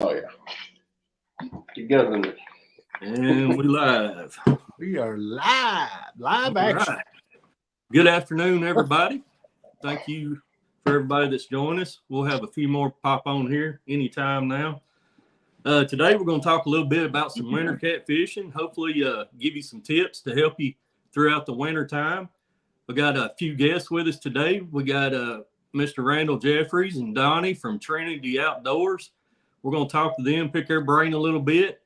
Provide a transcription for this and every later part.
Oh yeah, together. And we live. We are live All action. right. Good afternoon, everybody. Thank you for everybody that's joined us. We'll have a few more pop on here anytime now. Today, we're going to talk a little bit about some winter catfishing. Hopefully, give you some tips to help you throughout the winter time. We got a few guests with us today. We got Mr. Randall Jeffries and Donnie from Trinity Outdoors. We're going to talk to them, pick their brain a little bit.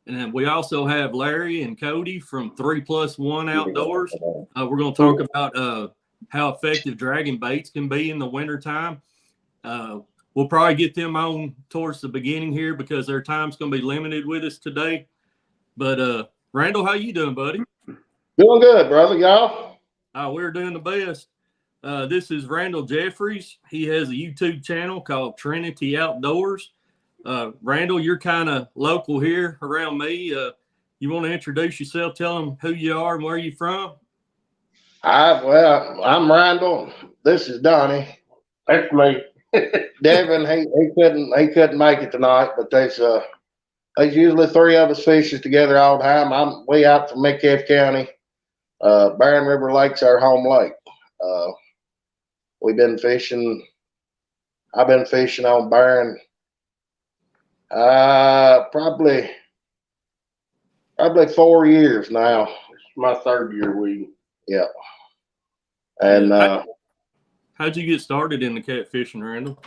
And then we also have Larry and Cody from 3+1 Outdoors. We're going to talk about how effective dragging baits can be in the wintertime. We'll probably get them on towards the beginning here because their time's going to be limited with us today. But Randall, how you doing, buddy? Doing good, brother. Y'all? We're doing the best. This is Randall Jeffries. He has a YouTube channel called Trinity Outdoors. Randall, you're kind of local here around me. You want to introduce yourself? Tell them who you are and where you're from. I'm Randall. This is Donnie. That's me. Devin, he couldn't make it tonight, but there's usually three of us fishes together all the time. I'm way out from Metcalfe County. Barren River Lake's our home lake. We've been fishing. I've been fishing on Barren probably 4 years now. It's my third year. Yeah. And how'd you get started in the catfishing, Randall?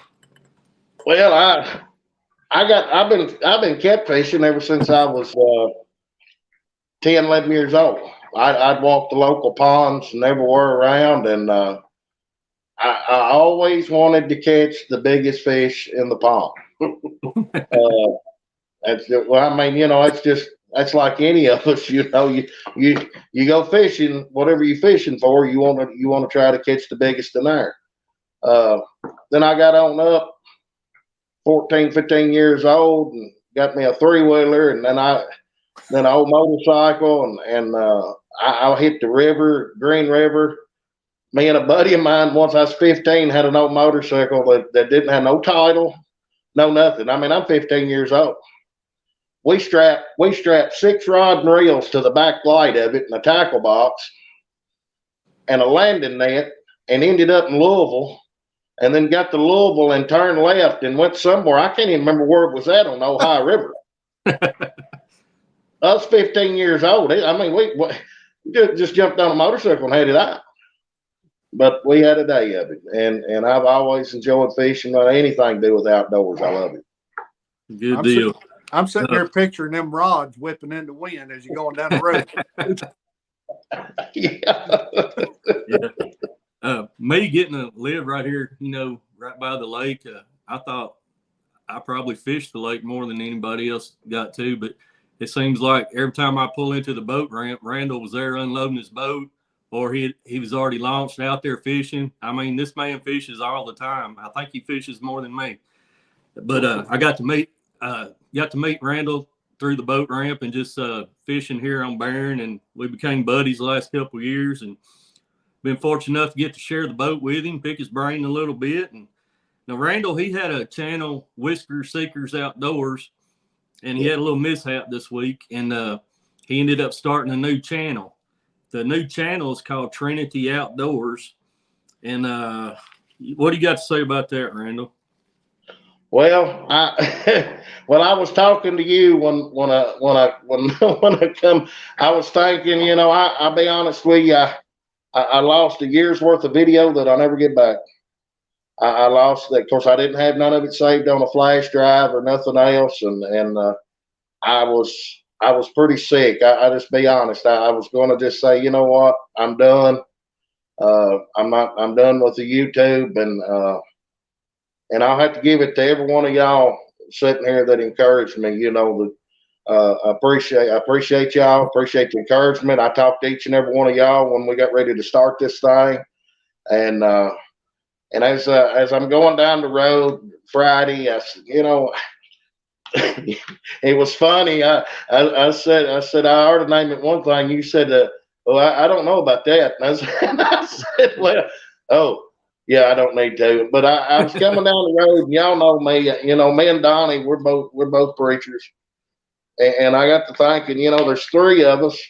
Well, I've been catfishing ever since I was 10, 11 years old. I'd walk the local ponds and everywhere around, and I always wanted to catch the biggest fish in the pond. That's like any of us. You go fishing, whatever you're fishing for, you want to try to catch the biggest in there. Then I got on up 14, 15 years old and got me a three-wheeler, and then an old motorcycle, and I hit the river, Green River. Me and a buddy of mine, once I was 15, had an old motorcycle that didn't have no title, no nothing. I mean, I'm 15 years old. We strapped 6 rod and reels to the back light of it in a tackle box and a landing net, and ended up in Louisville, and then got to Louisville and turned left and went somewhere. I can't even remember where it was at on the Ohio River. I was 15 years old. I mean, we just jumped on a motorcycle and headed out. But we had a day of it, and I've always enjoyed fishing. Anything to do with outdoors, I love it. Good deal. I'm sitting here picturing them rods whipping in the wind as you're going down the road. Yeah. Me getting to live right here, right by the lake, I thought I probably fished the lake more than anybody else got to, but it seems like every time I pull into the boat ramp, Randall was there unloading his boat, or he was already launched out there fishing. I mean, this man fishes all the time. I think he fishes more than me. But I got to meet Randall through the boat ramp and just fishing here on Barren, and we became buddies the last couple of years, and been fortunate enough to get to share the boat with him, pick his brain a little bit. And now Randall, he had a channel, Whisker Seekers Outdoors, and he had a little mishap this week, and he ended up starting a new channel. The new channel is called Trinity Outdoors. And what do you got to say about that, Randall? Well, I was talking to you when I come. I was thinking, I'll be honest with you. I lost a year's worth of video that I'll never get back. I lost that. Of course, I didn't have none of it saved on a flash drive or nothing else, and I was pretty sick. I just be honest. I was going to just say, you know what, I'm done. I'm done with the YouTube, and I'll have to give it to every one of y'all sitting here that encouraged me. I appreciate y'all. Appreciate the encouragement. I talked to each and every one of y'all when we got ready to start this thing, and as I'm going down the road Friday, I said, it was funny. I said I ought to name it one thing. You said, well, I don't know about that. And I said, well, Yeah, I don't need to. But I was coming down the road, and y'all know me. You know, me and Donnie, we're both preachers, and I got to thinking, you know, there's three of us,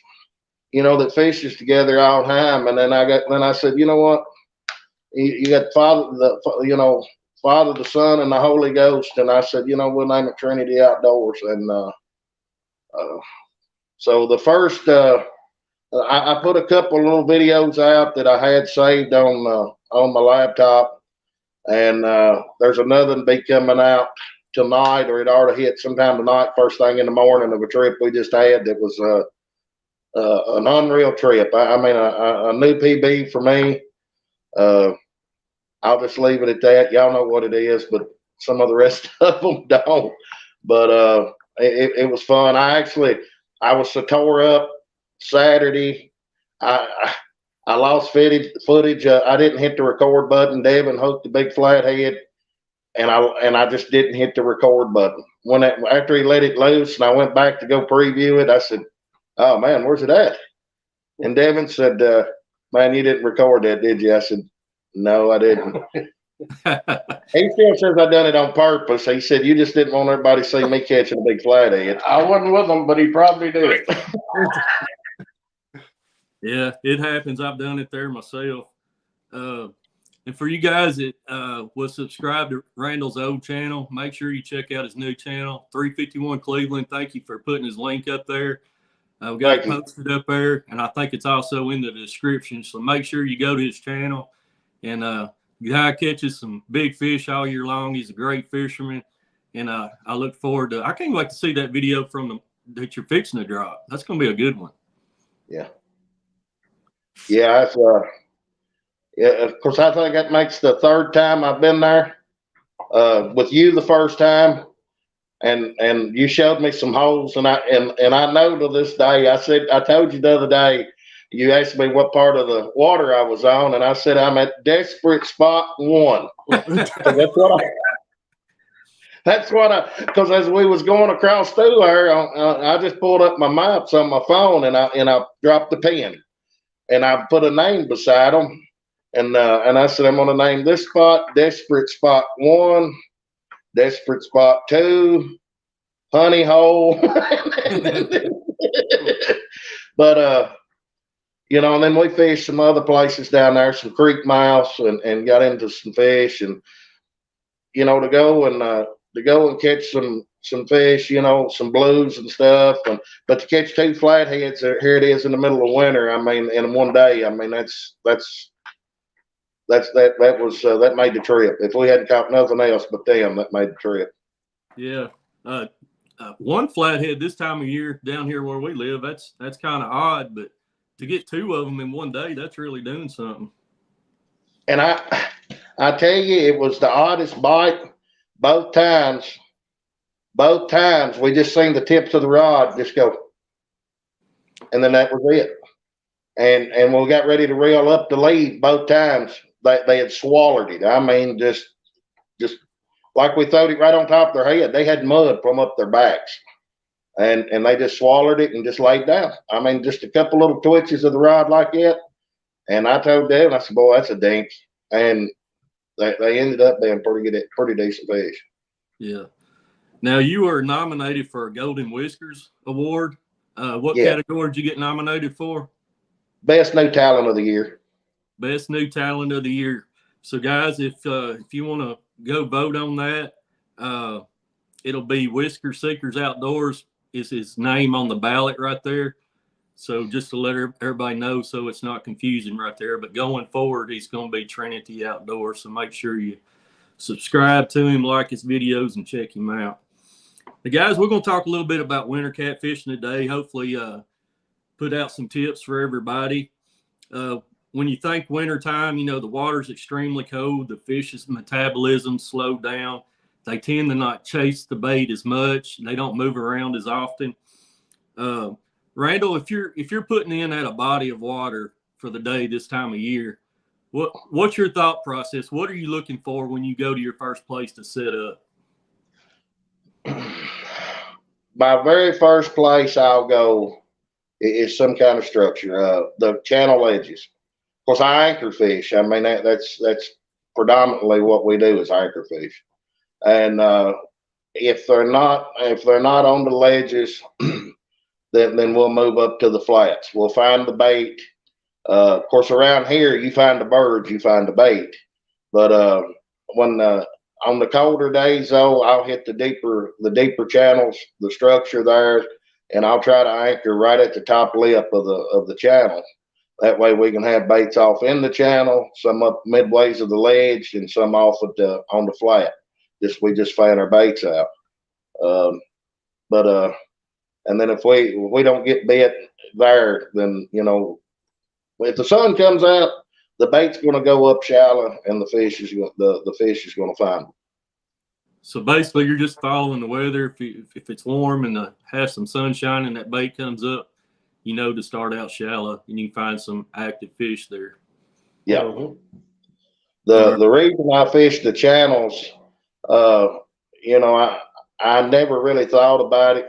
you know, that fishes together all the time, and then I said, you know what? You got Father, the Son, and the Holy Ghost, and I said, you know, we'll name it Trinity Outdoors, and so the first. I put a couple of little videos out that I had saved on my laptop, and there's another one be coming out tonight, or it ought to hit sometime tonight, first thing in the morning, of a trip we just had that was an unreal trip. I mean, a new PB for me. I'll just leave it at that. Y'all know what it is, but some of the rest of them don't. But it was fun. I was so tore up Saturday. I lost footage. I didn't hit the record button. Devin hooked the big flathead, and I just didn't hit the record button. After he let it loose, and I went back to go preview it, I said, "Oh man, where's it at?" And Devin said, "Man, you didn't record that, did you?" I said, "No, I didn't." He still says I done it on purpose. He said, "You just didn't want everybody to see me catching a big flathead." I wasn't with him, but he probably did. Yeah, it happens. I've done it there myself. And for you guys that was subscribed to Randall's old channel, make sure you check out his new channel, 351 Cleveland. Thank you for putting his link up there. We got it posted up there, and I think it's also in the description. So make sure you go to his channel. And the guy catches some big fish all year long. He's a great fisherman, and I look forward to. I can't wait to see that video that you're fixing to drop. That's going to be a good one. Yeah. Yeah, yeah. Of course, I think that makes the third time I've been there. With you the first time, and you showed me some holes, and I know to this day. I told you the other day. You asked me what part of the water I was on, and I said I'm at desperate spot 1. Because as we was going across through there, I just pulled up my maps on my phone, and I dropped the pen, and I put a name beside them, and I said I'm gonna name this spot desperate spot 1, desperate spot 2, honey hole. But you know, and then we fished some other places down there, some creek mouths, and got into some fish, and you know, to go and catch some fish, you know, some blues and stuff, but to catch 2 flatheads, here it is in the middle of winter. I mean, in one day. I mean, that made the trip. If we hadn't caught nothing else but them, that made the trip. Yeah. One flathead this time of year down here where we live, that's kind of odd, but to get 2 of them in one day, that's really doing something. And I tell you, it was the oddest bite both times. Both times we just seen the tips of the rod just go, and then that was it. And when we got ready to reel up the lead, both times they had swallowed it. I mean, just like we throwed it right on top of their head. They had mud from up their backs. And they just swallowed it and just laid down. I mean, just a couple little twitches of the rod like that. And I told Devin, I said, boy, that's a dink. And they ended up being pretty decent fish. Yeah. Now, you were nominated for a Golden Whiskers Award. What category did you get nominated for? Best New Talent of the Year. Best New Talent of the Year. So, guys, if you want to go vote on that, it'll be Whisker Seekers Outdoors is his name on the ballot right there. So just to let everybody know, so it's not confusing right there. But going forward, he's going to be Trinity Outdoors. So make sure you subscribe to him, like his videos, and check him out. Hey guys, we're going to talk a little bit about winter catfishing today. Hopefully put out some tips for everybody. When you think wintertime, you know, the water's extremely cold. The fish's metabolism slowed down. They tend to not chase the bait as much. They don't move around as often. Randall, if you're putting in at a body of water for the day this time of year, what's your thought process? What are you looking for when you go to your first place to set up? My very first place I'll go is some kind of structure. The channel edges. Of course, I anchor fish. I mean, that's predominantly what we do is anchor fish. And if they're not on the ledges, then we'll move up to the flats. We'll find the bait. Of course, around here, you find the birds, you find the bait. But when on the colder days, though, I'll hit the deeper channels, the structure there, and I'll try to anchor right at the top lip of the channel. That way, we can have baits off in the channel, some up midways of the ledge, and some off on the flat. We just fan our baits out. But and then if we don't get bit there, then if the sun comes out, the bait's going to go up shallow, and the fish is going to find them. So basically, you're just following the weather. If it's warm and has some sunshine and that bait comes up, to start out shallow, and you can find some active fish there. Yeah. Mm-hmm. The reason I fish the channels, I never really thought about it,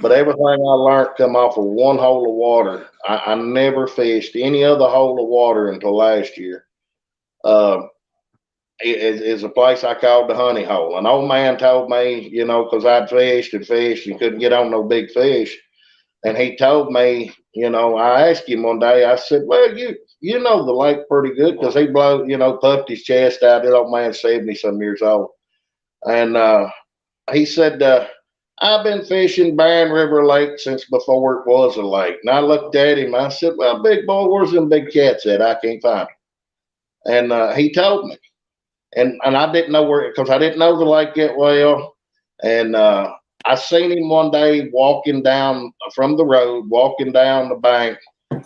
but everything I learned come off of one hole of water. I never fished any other hole of water until last year. It is a place I called the Honey Hole. An old man told me, because I'd fished and couldn't get on no big fish. And he told me, I asked him one day, I said, well, you know the lake pretty good, because he puffed his chest out. That old man 70-some years old. And he said, I've been fishing Barren River Lake since before it was a lake. And I looked at him. I said, well, big boy, where's them big cats at? I can't find them. And he told me. And I didn't know where, because I didn't know the lake that well. And I seen him one day walking down from the road, walking down the bank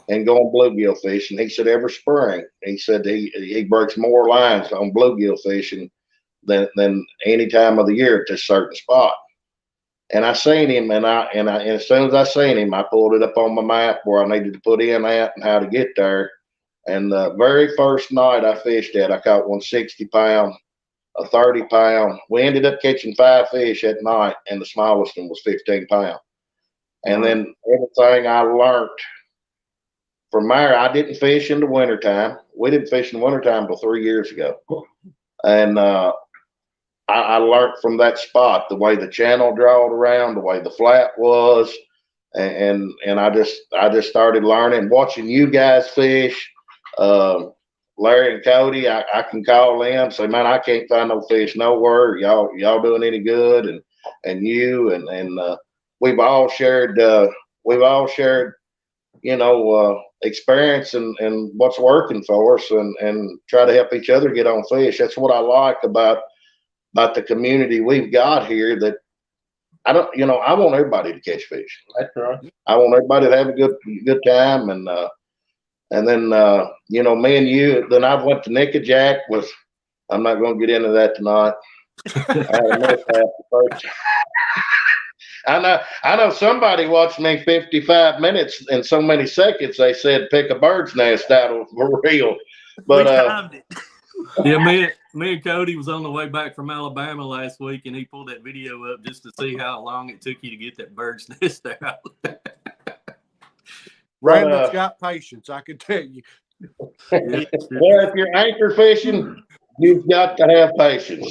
and going bluegill fishing. He said every spring, he said he breaks more lines on bluegill fishing than any time of the year at this certain spot. And I seen him, and as soon as I seen him, I pulled it up on my map where I needed to put in at and how to get there. And the very first night I fished at, I caught 160 pound, a 30 pound. We ended up catching 5 fish at night, and the smallest one was 15 pound. And then everything I learned from there, I didn't fish in the wintertime. We didn't fish in the wintertime until 3 years ago. And I learned from that spot the way the channel drawed around, the way the flat was, and I just started learning, watching you guys fish. Larry and Cody, I can call them, say, man, I can't find no fish nowhere. Y'all doing any good? And you and we've all shared experience and what's working for us, and try to help each other get on fish. That's what I like about the community we've got here, that I want everybody to catch fish. That's right. I want everybody to have a good time. And then, me and you, then I went to Nickajack I'm not going to get into that tonight. I know somebody watched me 55 minutes in so many seconds. They said, pick a bird's nest out for real. But, yeah, me and Cody was on the way back from Alabama last week, and he pulled that video up just to see how long it took you to get that bird's nest out. Randall's got patience, I can tell you. Well, if you're anchor fishing, you've got to have patience.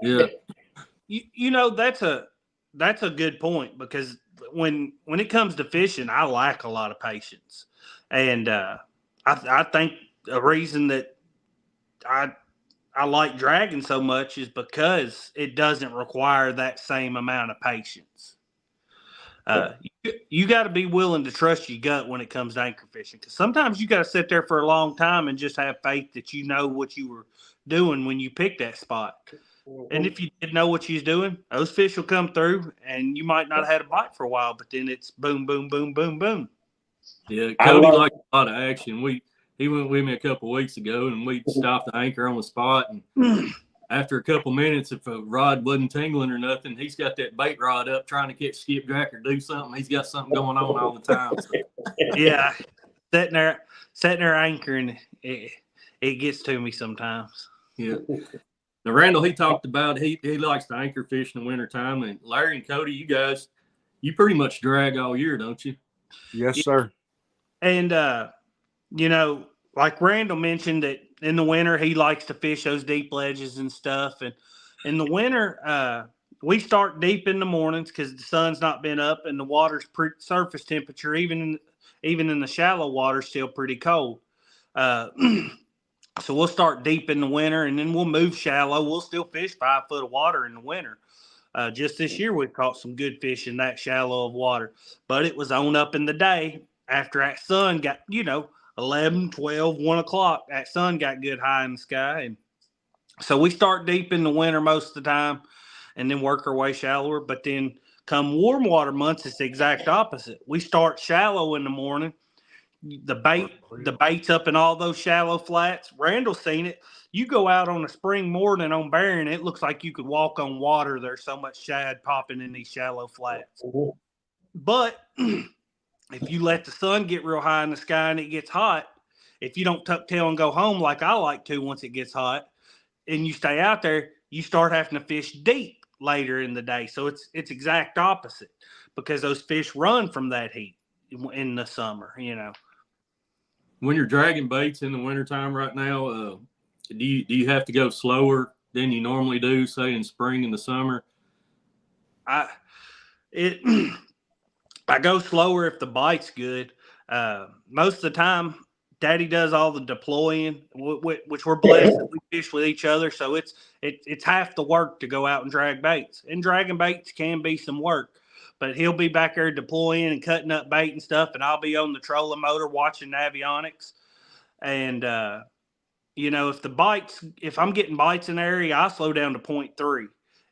Yeah. That's a good point, because when it comes to fishing, I lack a lot of patience. And I think a reason that I like dragging so much is because it doesn't require that same amount of patience. You got to be willing to trust your gut when it comes to anchor fishing, because sometimes you got to sit there for a long time and just have faith that you know what you were doing when you picked that spot. And if you didn't know what you was doing, those fish will come through, and you might not have had a bite for a while, but then it's boom, boom, boom, boom, boom. Yeah, Cody liked a lot of action. He went with me a couple of weeks ago, and we stopped the anchor on the spot. And after a couple minutes, if a rod wasn't tingling or nothing, he's got that bait rod up trying to catch skipjack or do something. He's got something going on all the time. So. Yeah, sitting there anchoring, it gets to me sometimes. Yeah. Now, Randall, he talked about he likes to anchor fish in the wintertime. And Larry and Cody, you pretty much drag all year, don't you? Yes, sir. And, like Randall mentioned that in the winter he likes to fish those deep ledges and stuff. And in the winter, we start deep in the mornings because the sun's not been up and the water's surface temperature, even in the shallow water, still pretty cold. Uh, so we'll start deep in the winter and then we'll move shallow. We'll still fish 5 foot of water in the winter. Just this year, we've caught some good fish in that shallow of water, but it was on up in the day after that sun got, 11, 12, 1 o'clock. That sun got good high in the sky. And so we start deep in the winter most of the time and then work our way shallower. But then come warm water months, it's the exact opposite. We start shallow in the morning. The bait's up in all those shallow flats. Randall's seen it. You go out on a spring morning on Barron, it looks like you could walk on water. There's so much shad popping in these shallow flats. But if you let the sun get real high in the sky and it gets hot, if you don't tuck tail and go home like I like to once it gets hot, and you stay out there, you start having to fish deep later in the day. So it's exact opposite because those fish run from that heat in the summer, When you're dragging baits in the wintertime right now, do you have to go slower than you normally do, say in spring and the summer? I go slower if the bite's good. Most of the time, Daddy does all the deploying, which we're blessed that we fish with each other. So it's half the work to go out and drag baits. And dragging baits can be some work, but he'll be back there deploying and cutting up bait and stuff, and I'll be on the trolling motor watching avionics. And if I'm getting bites in the area, I slow down to 0.3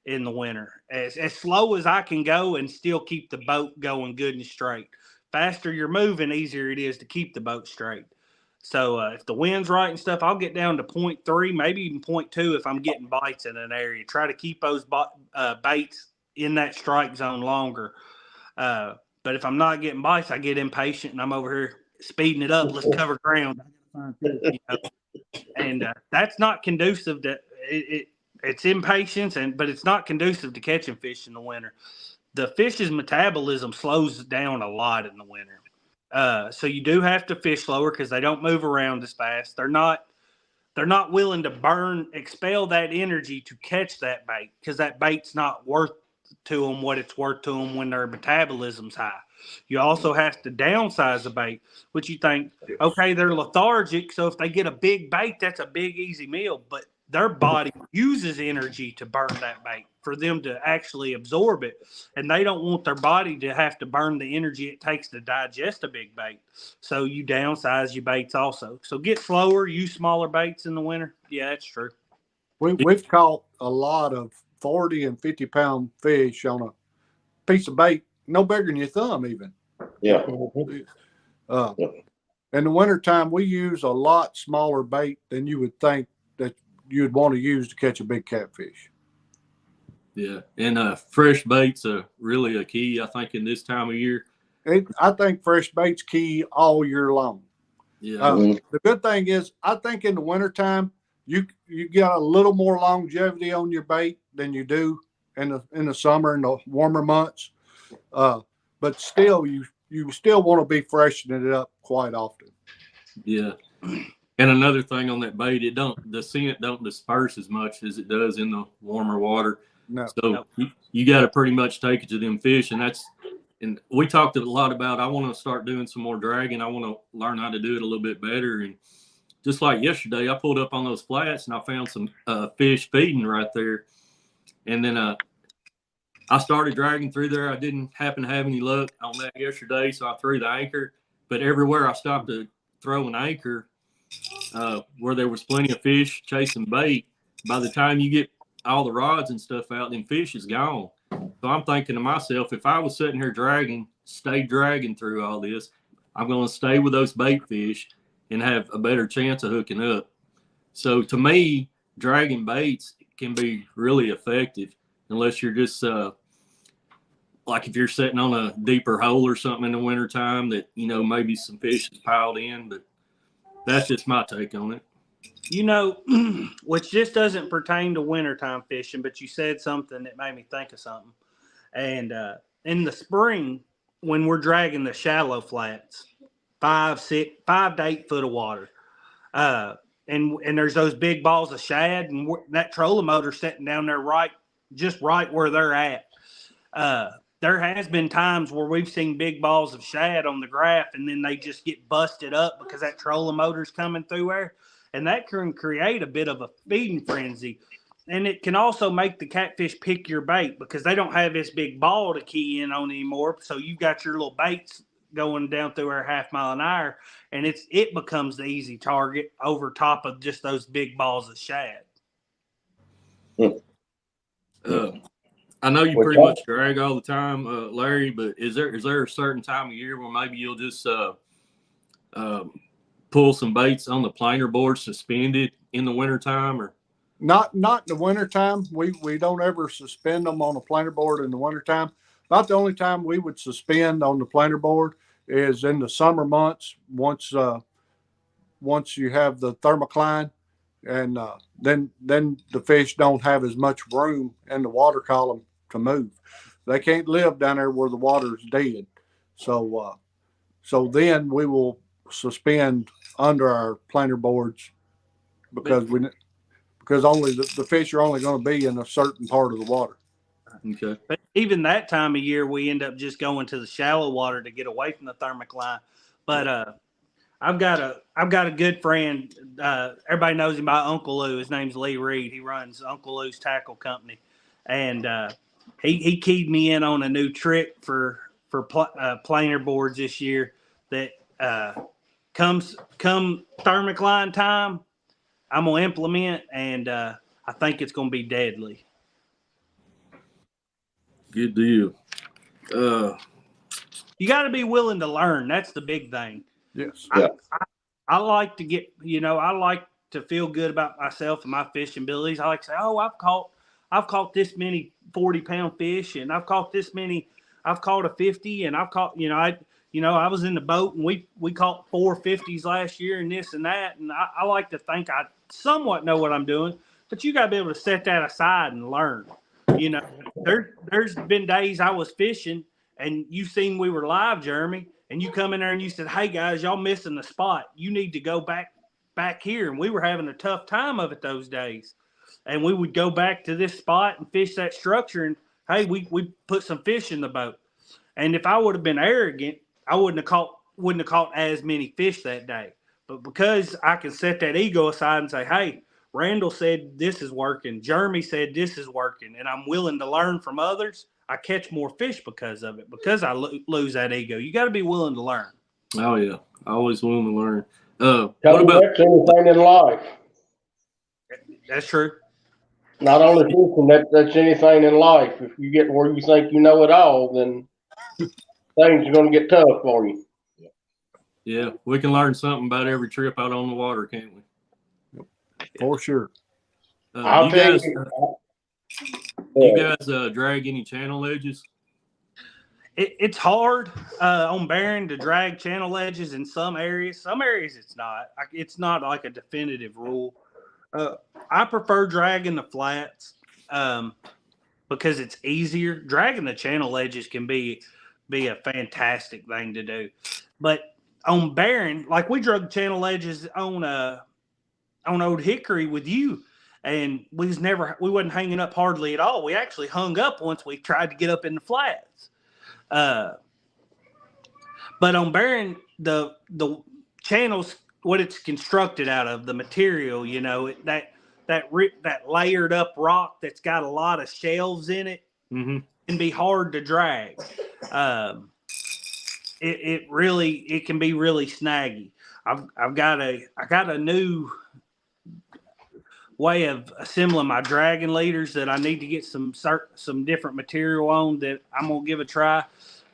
in the winter, as slow as I can go and still keep the boat going good and straight. Faster you're moving, easier it is to keep the boat straight. So if the wind's right and stuff, I'll get down to 0.3, maybe even 0.2 if I'm getting bites in an area. Try to keep those baits in that strike zone longer. But if I'm not getting bites, I get impatient and I'm over here speeding it up. Let's cover ground. And that's not conducive to it. It's impatience, but it's not conducive to catching fish in the winter. The fish's metabolism slows down a lot in the winter. So you do have to fish slower because they don't move around as fast. They're not willing to expel that energy to catch that bait because that bait's not worth to them what it's worth to them when their metabolism's high. You also have to downsize the bait, which you think, okay, they're lethargic, so if they get a big bait, that's a big, easy meal. But their body uses energy to burn that bait for them to actually absorb it, and they don't want their body to have to burn the energy it takes to digest a big bait. So you downsize your baits also. So get slower, use smaller baits in the winter. Yeah, that's true. We've caught a lot of 40 and 50-pound fish on a piece of bait, no bigger than your thumb even. Yeah. In the wintertime, we use a lot smaller bait than you would think that you'd want to use to catch a big catfish. Yeah, and fresh baits are really a key, I think, in this time of year. I think fresh bait's key all year long. Yeah. The good thing is, I think in the wintertime, you got a little more longevity on your bait than you do in the summer and the warmer months. But still, you still want to be freshening it up quite often. Yeah. And another thing on that bait, the scent don't disperse as much as it does in the warmer water. No. So you got to pretty much take it to them fish, and we talked a lot about. I want to start doing some more dragging. I want to learn how to do it a little bit better. And just like yesterday, I pulled up on those flats and I found some fish feeding right there, and then I started dragging through there. I didn't happen to have any luck on that yesterday, so I threw the anchor. But everywhere I stopped to throw an anchor, where there was plenty of fish chasing bait, by the time you get all the rods and stuff out, them fish is gone. So I'm thinking to myself, if I was sitting here stay dragging through all this, I'm going to stay with those bait fish and have a better chance of hooking up. So to me, dragging baits can be really effective unless you're just like if you're sitting on a deeper hole or something in the wintertime that, maybe some fish is piled in, but that's just my take on it. Which just doesn't pertain to wintertime fishing, but you said something that made me think of something. And in the spring, when we're dragging the shallow flats, 5 to 8 foot of water, And there's those big balls of shad, and that trolling motor sitting down there just right where they're at. There has been times where we've seen big balls of shad on the graph, and then they just get busted up because that trolling motor's coming through there, and that can create a bit of a feeding frenzy. And it can also make the catfish pick your bait because they don't have this big ball to key in on anymore. So you've got your little baits going down through our 1/2 mile an hour, and it becomes the easy target over top of just those big balls of shad. I know you pretty much drag all the time, Larry, but is there a certain time of year where maybe you'll just pull some baits on the planer board suspended in the wintertime? Or Not in the wintertime. We don't ever suspend them on a planer board in the wintertime. About the only time we would suspend on the planer board is in the summer months. Once you have the thermocline, and then the fish don't have as much room in the water column to move. They can't live down there where the water is dead. So then we will suspend under our planer boards because only the fish are only going to be in a certain part of the water. Okay. But even that time of year, we end up just going to the shallow water to get away from the thermocline. But I've got a good friend. Everybody knows him by Uncle Lou. His name's Lee Reed. He runs Uncle Lou's Tackle Company, and he keyed me in on a new trick for planer boards this year. That come thermocline time, I'm gonna implement, and I think it's gonna be deadly. Good deal. You got to be willing to learn. That's the big thing. Yes. I like to get, I like to feel good about myself and my fishing abilities. I like to say, oh, I've caught this many 40-pound fish, and I've caught a 50, and I've caught, I was in the boat and we caught 4 50s last year and this and that. And I like to think I somewhat know what I'm doing, but you got to be able to set that aside and learn. There's been days I was fishing and you seen we were live, Jeremy, and you come in there and you said, hey guys, y'all missing the spot. You need to go back here. And we were having a tough time of it those days. And we would go back to this spot and fish that structure. And hey, we put some fish in the boat. And if I would have been arrogant, I wouldn't have caught as many fish that day. But because I can set that ego aside and say, hey, Randall said this is working, Jeremy said this is working, and I'm willing to learn from others, I catch more fish because of it, because I lose that ego. You got to be willing to learn. Oh, yeah. Always willing to learn. What about anything in life? That's true. Not only fishing, that's anything in life. If you get where you think you know it all, then things are going to get tough for you. Yeah, we can learn something about every trip out on the water, can't we? For sure. I'll tell you. You guys drag any channel edges? It's hard on Barron to drag channel edges in some areas. Some areas it's not. It's not like a definitive rule. I prefer dragging the flats because it's easier. Dragging the channel edges can be a fantastic thing to do. But on Barron, like we drug channel edges on Old Hickory with you, and we wasn't hanging up hardly at all. We actually hung up once we tried to get up in the flats. But on Barron, the channels, what it's constructed out of, the material, that layered up rock that's got a lot of shelves in it, mm-hmm. can be hard to drag. It can be really snaggy. I got a new way of assembling my dragon leaders that I need to get some different material on that I'm gonna give a try.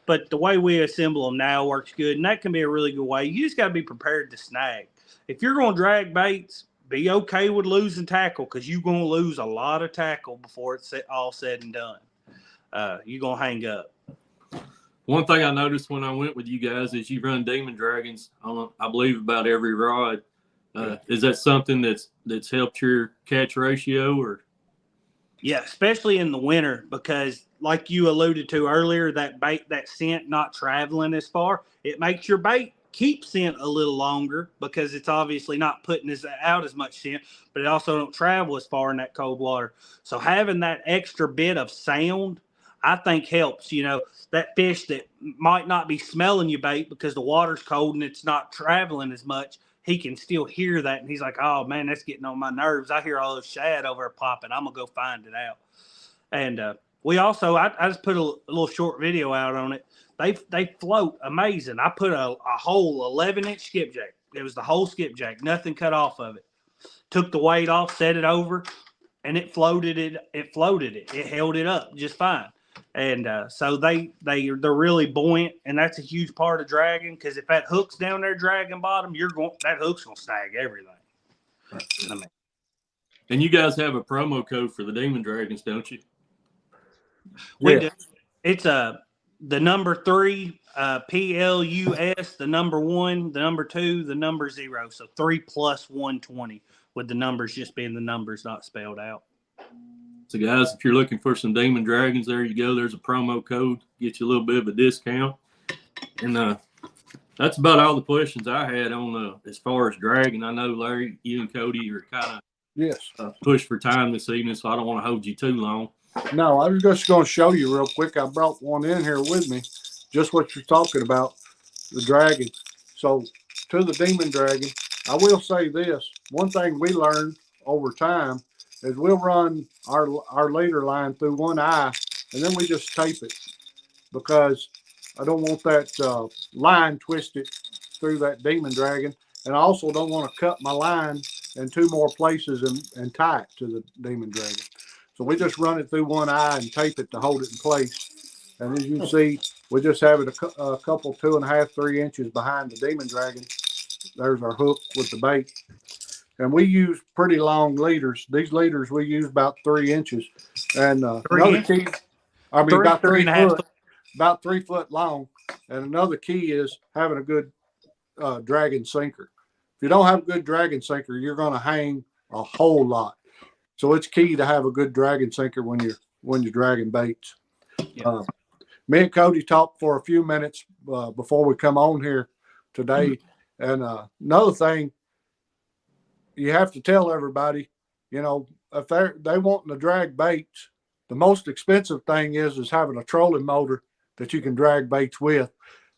But the way we assemble them now works good, and that can be a really good way. You just got to be prepared to snag. If you're going to drag baits, be okay with losing tackle, because you're going to lose a lot of tackle before it's all said and done. You're going to hang up. One thing I noticed when I went with you guys is you run demon dragons on, I believe, about every rod. Is that something that's helped your catch ratio? Or yeah, especially in the winter, because like you alluded to earlier, that scent not traveling as far, it makes your bait keep scent a little longer because it's obviously not putting out as much scent, but it also don't travel as far in that cold water. So having that extra bit of sound, I think helps. That fish that might not be smelling your bait because the water's cold and it's not traveling as much, he can still hear that, and he's like, "Oh man, that's getting on my nerves. I hear all those shad over there popping. I'm gonna go find it out." And we also, I just put a little short video out on it. They float amazing. I put a whole 11-inch skipjack. It was the whole skipjack, nothing cut off of it. Took the weight off, set it over, and it floated it. It floated it. It held it up just fine. And so they're really buoyant, and that's a huge part of dragging. Because if that hook's down there dragging bottom, that hook's gonna snag everything. I mean, And you guys have a promo code for the Demon Dragons, don't you? we do. It's the number 3 PLUS, the number 1, the number 2, the number 0. So 3 plus 120, with the numbers just being the numbers, not spelled out. So guys, if you're looking for some Demon Dragons, there you go. There's a promo code, get you a little bit of a discount. And that's about all the questions I had on as far as dragging. I know, Larry, you and Cody are kind of pushed for time this evening, so I don't want to hold you too long. No, I was just going to show you real quick. I brought one in here with me, just what you're talking about, the dragon. So to the Demon Dragon, I will say this. One thing we learned over time is we'll run our leader line through one eye, and then we just tape it because I don't want that line twisted through that Demon Dragon. And I also don't want to cut my line in 2 more places and tie it to the Demon Dragon. So we just run it through one eye and tape it to hold it in place. And as you can see, we just have it a couple 2.5, 3 inches behind the Demon Dragon. There's our hook with the bait. And we use pretty long leaders. These leaders we use about 3 inches. And another key, about 3 foot, about 3 foot long. And another key is having a good dragon sinker. If you don't have a good dragon sinker, you're going to hang a whole lot. So it's key to have a good dragon sinker when you're dragging baits. Yeah. Me and Cody talked for a few minutes before we come on here today. And another thing, you have to tell everybody, if they want to drag baits, the most expensive thing is having a trolling motor that you can drag baits with,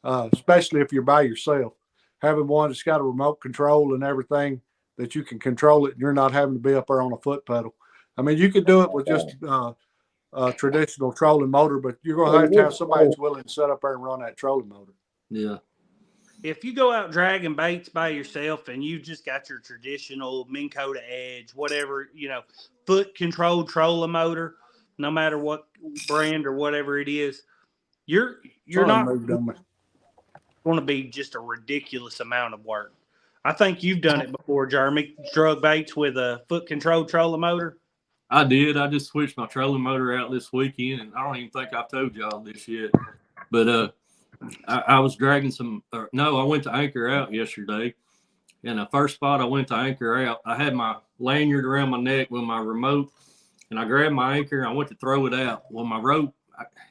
especially if you're by yourself. Having one that's got a remote control and everything that you can control it, and you're not having to be up there on a foot pedal. I mean, you could do it with just a traditional trolling motor, but you're going to have somebody that's willing to set up there and run that trolling motor. Yeah. If you go out dragging baits by yourself and you just got your traditional Minn Kota Edge, whatever, foot controlled trolling motor, no matter what brand or whatever it is, you're not going to be just a ridiculous amount of work. I think you've done it before, Jeremy. Drug baits with a foot controlled trolling motor. I did. I just switched my trolling motor out this weekend, and I don't even think I've told y'all this yet. But I was dragging I went to anchor out yesterday. And the first spot I went to anchor out, I had my lanyard around my neck with my remote, and I grabbed my anchor and I went to throw it out. Well, my rope,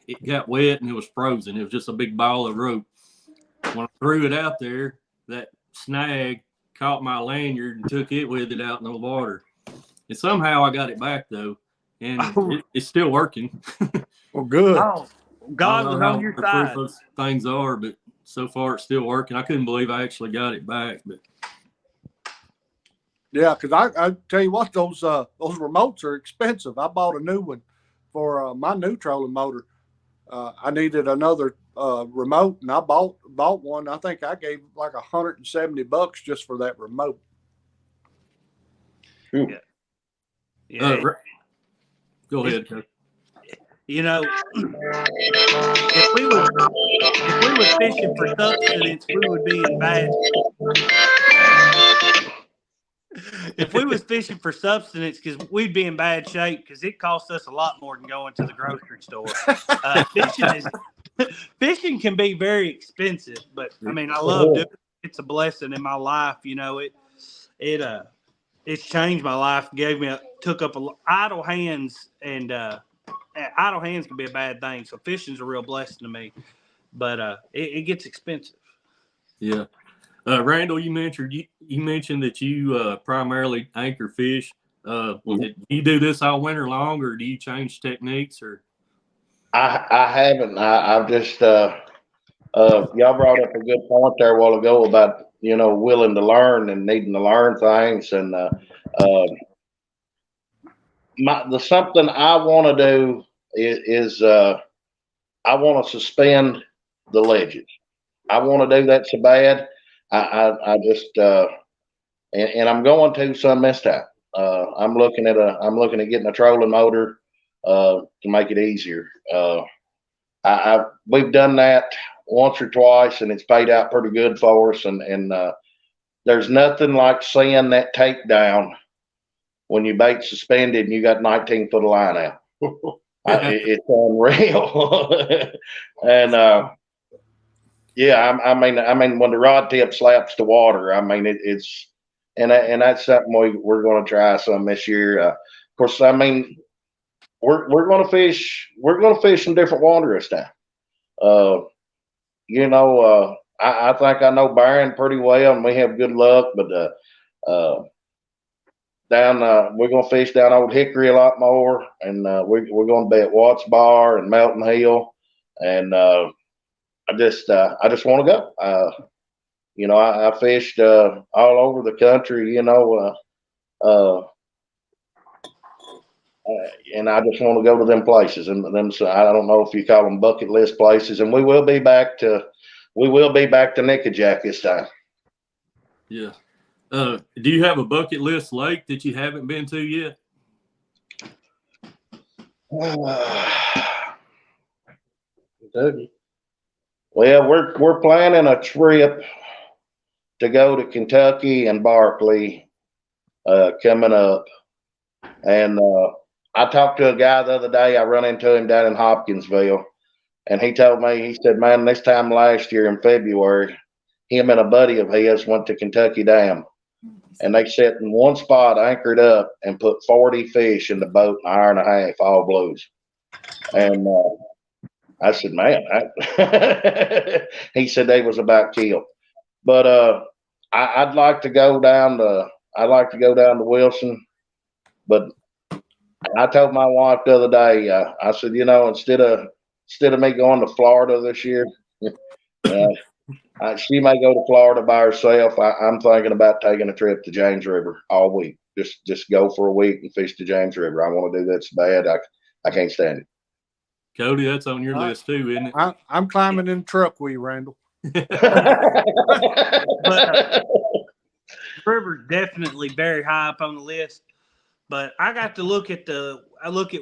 it got wet and it was frozen. It was just a big ball of rope. When I threw it out there, that snag caught my lanyard and took it with it out in the water. And somehow I got it back, though, and it's still working. Well, good. Oh, God was on your side. Those things are, but so far it's still working. I couldn't believe I actually got it back. But yeah, because I tell you what, those remotes are expensive. I bought a new one for my new trolling motor. I needed another remote, and I bought one. I think I gave like $170 just for that remote. Yeah. Go ahead, Coach. If we were fishing for subsistence, we would be in bad. If we was fishing for subsistence, because we'd be in bad shape, because it costs us a lot more than going to the grocery store. Fishing can be very expensive, but I mean, I love doing it. It's a blessing in my life. It's changed my life. Took up idle hands, and idle hands can be a bad thing. So fishing's a real blessing to me, but it gets expensive. Yeah. Randall, you mentioned that you primarily anchor fish. Do you do this all winter long, or do you change techniques? Or I haven't. I've just y'all brought up a good point there a while ago about willing to learn and needing to learn things, and the something I want to do is I want to suspend the ledges. I want to do that so bad. I just and I'm going to some this time. I'm looking at getting a trolling motor to make it easier. We've done that once or twice, and it's paid out pretty good for us. And there's nothing like seeing that takedown when your bait's suspended and you got 19 foot of line out. It's unreal. And yeah, I mean, when the rod tip slaps the water, I mean, it's and that's something we're going to try some this year. Of course, I mean, we're going to fish. We're going to fish some different water this time. I think I know Byron pretty well, and we have good luck. But we're going to fish down Old Hickory a lot more, and we're going to be at Watts Bar and Melton Hill, and I just want to go. I fished all over the country, and I just want to go to them places. And them, so I don't know if you call them bucket list places. And we will be back to Nickajack this time. yeah. Do you have a bucket list lake that you haven't been to yet? Well, we're planning a trip to go to Kentucky and Barkley coming up, and I talked to a guy the other day. I run into him down in Hopkinsville, and he told me, he said, "Man, this time last year in February, him and a buddy of his went to Kentucky Dam, and they sat in one spot, anchored up, and put 40 fish in the boat in an hour and a half, all blues." And I said, "Man," he said they was about killed. But I'd like to go down to Wilson, but I told my wife the other day, I said, instead of me going to Florida this year, she may go to Florida by herself. I'm thinking about taking a trip to James River all week. Just go for a week and fish the James River. I want to do that so bad. I can't stand it. Cody, that's on your list too, isn't it? I'm climbing in the truck with you, Randall. But River's definitely very high up on the list. But I got to look at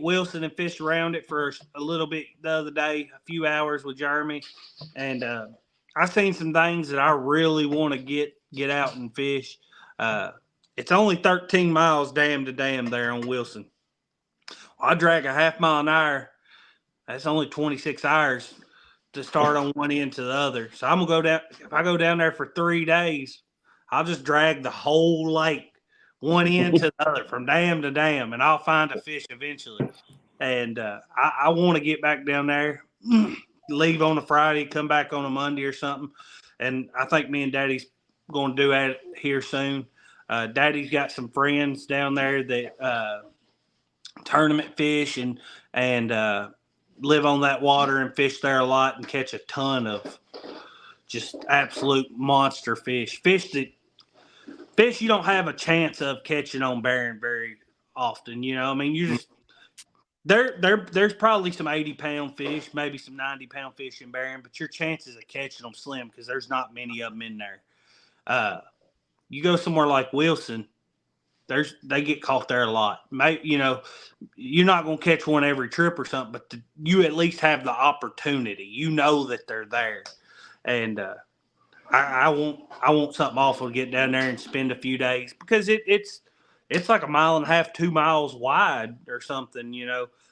Wilson and fish around it for a little bit the other day, a few hours with Jeremy, and I've seen some things that I really want to get out and fish. It's only 13 miles dam to dam there on Wilson. I drag a half mile an hour. That's only 26 hours to start on one end to the other. So I'm gonna go down. If I go down there for 3 days, I'll just drag the whole lake, one end to the other, from dam to dam, and I'll find a fish eventually. And I want to get back down there, leave on a Friday, come back on a Monday or something. And I think me and Daddy's going to do that here soon. Daddy's got some friends down there that tournament fish and live on that water and fish there a lot and catch a ton of just absolute monster fish. Fish you don't have a chance of catching on Barron very often. I mean, you just there's probably some 80-pound fish, maybe some 90-pound fish in Barron, but your chances of catching them slim because there's not many of them in there. You go somewhere like Wilson, they get caught there a lot. You're not going to catch one every trip or something, but you at least have the opportunity. You know that they're there, and I want something awful to get down there and spend a few days because it's like 1.5 miles, 2 miles wide or something.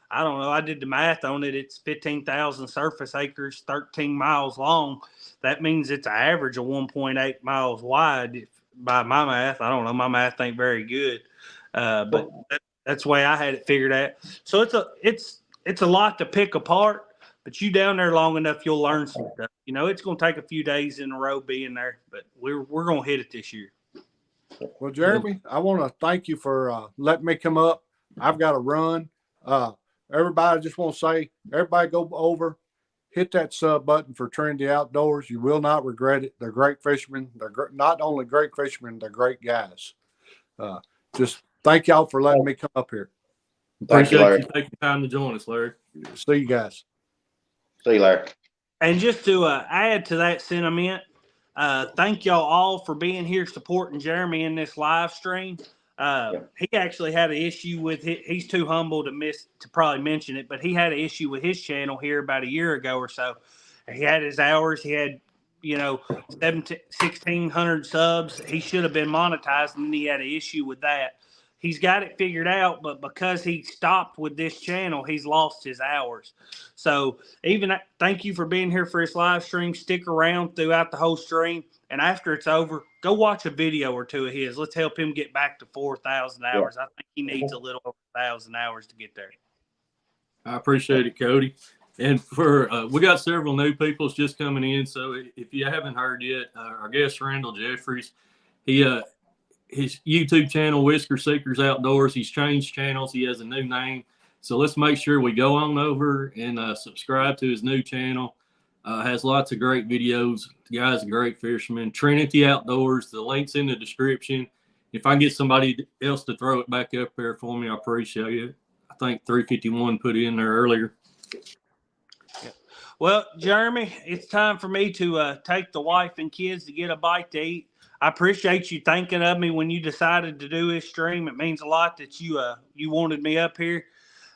I don't know. I did the math on it. It's 15,000 surface acres, 13 miles long. That means it's an average of 1.8 miles wide. By my math, I don't know. My math ain't very good, but that's the way I had it figured out. So it's a lot to pick apart. But you down there long enough, you'll learn some stuff. You know, it's going to take a few days in a row being there, but we're going to hit it this year. Well, Jeremy, I want to thank you for letting me come up. I've got to run. Everybody, I just want to say, everybody go over, hit that sub button for Trinity Outdoors. You will not regret it. They're great fishermen. They're not only great fishermen, they're great guys. Just thank y'all for letting me come up here. Appreciate you taking time to join us, Larry. See you guys. See you, Larry. And just to add to that sentiment, thank y'all all for being here supporting Jeremy in this live stream. He actually had an issue with it. He's too humble to probably mention it, but he had an issue with his channel here about a year ago or so. He had his hours. He had, 1,600 subs. He should have been monetized, and he had an issue with that. He's got it figured out, but because he stopped with this channel, he's lost his hours. So thank you for being here for his live stream. Stick around throughout the whole stream. And after it's over, go watch a video or two of his. Let's help him get back to 4,000 hours. I think he needs a little over 1,000 hours to get there. I appreciate it, Cody. And we got several new people just coming in. So if you haven't heard yet, our guest Randall Jeffries, his YouTube channel, Whisker Seekers Outdoors, he's changed channels. He has a new name. So let's make sure we go on over and subscribe to his new channel. Has lots of great videos. The guy's a great fisherman. Trinity Outdoors. The link's in the description. If I get somebody else to throw it back up there for me, I appreciate it. I think 351 put it in there earlier. Well, Jeremy, it's time for me to take the wife and kids to get a bite to eat. I appreciate you thinking of me when you decided to do this stream. It means a lot that you wanted me up here.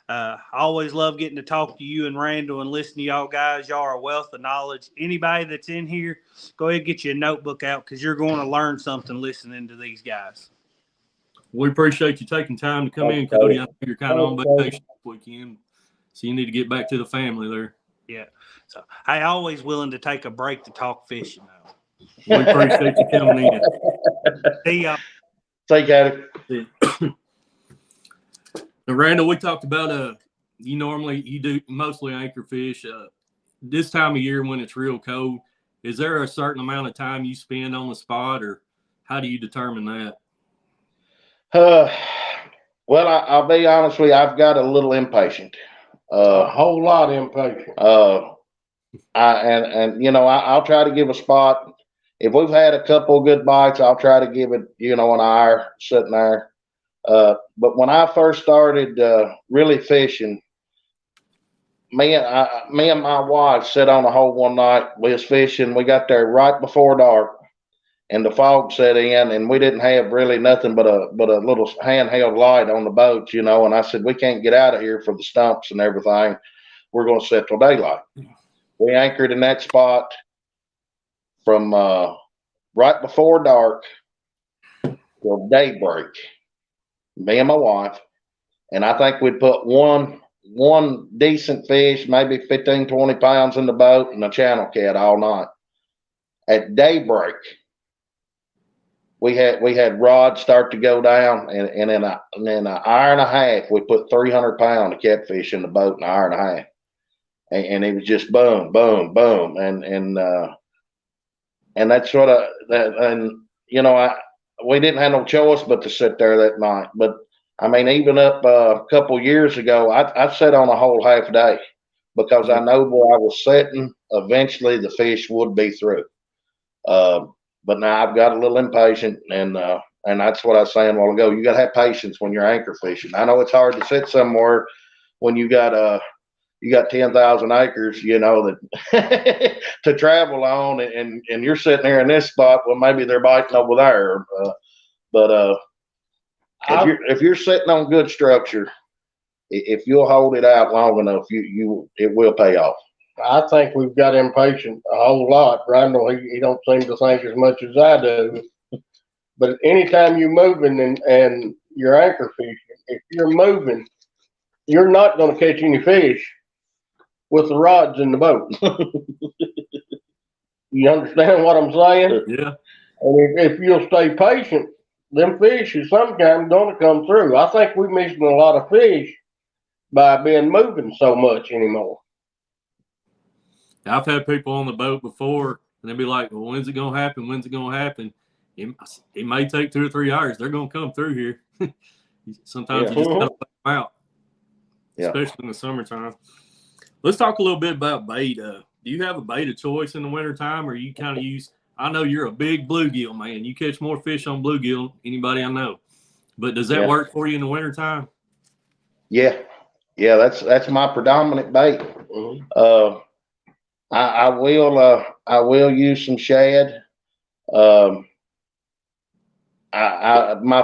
I always love getting to talk to you and Randall and listen to y'all guys. Y'all are a wealth of knowledge. Anybody that's in here, go ahead and get you a notebook out because you're going to learn something listening to these guys. We appreciate you taking time to come in, Cody. I know you're kind of on vacation this weekend, so you need to get back to the family there. Yeah. So I always willing to take a break to talk fishing now. We appreciate you coming in. See y'all. Take care. Now, Randall, we talked about you do mostly anchor fish. This time of year when it's real cold, is there a certain amount of time you spend on the spot, or how do you determine that? Well, I'll be honest with you, I've got a little impatient. A whole lot impatient. I'll try to give a spot. If we've had a couple of good bites, I'll try to give it, an hour sitting there. But when I first started really fishing, me and my wife sat on a hole one night. We was fishing. We got there right before dark, and the fog set in, and we didn't have really nothing but a little handheld light on the boat, And I said, we can't get out of here for the stumps and everything. We're going to sit till daylight. We anchored in that spot from right before dark till daybreak. Me and my wife, and I think we'd put one decent fish, maybe 15, 20 pounds in the boat, and a channel cat all night. At daybreak, we had rods start to go down, and in an hour and a half, we put 300 pounds of catfish in the boat in an hour and a half, and it was just boom, boom, boom, and that's sort of that, and we didn't have no choice but to sit there that night. But I mean, even up a couple years ago, I sat on a whole half day because I know where I was sitting. Eventually, the fish would be through. But now I've got a little impatient, and that's what I was saying a while ago. You got to have patience when you're anchor fishing. I know it's hard to sit somewhere when you got 10,000 acres, that to travel on, and you're sitting there in this spot. Well, maybe they're biting over there, but if you're sitting on good structure, if you'll hold it out long enough, it will pay off. I think we've got impatient a whole lot. Randall, he don't seem to think as much as I do. But anytime you're moving and you're anchor fishing, if you're moving, you're not going to catch any fish with the rods in the boat. You understand what I'm saying? Yeah. And if you'll stay patient, them fish is sometimes going to come through. I think we're missing a lot of fish by being moving so much anymore. I've had people on the boat before, and they'll be like, "Well, when's it gonna happen? When's it gonna happen?" It may take 2 or 3 hours. They're gonna come through here. Sometimes you just gotta let them out, especially in the summertime. Let's talk a little bit about bait. Do you have a bait of choice in the wintertime, or you kind of use? I know you're a big bluegill man. You catch more fish on bluegill than anybody I know. But does that work for you in the wintertime? Yeah, that's my predominant bait. I will use some shad. My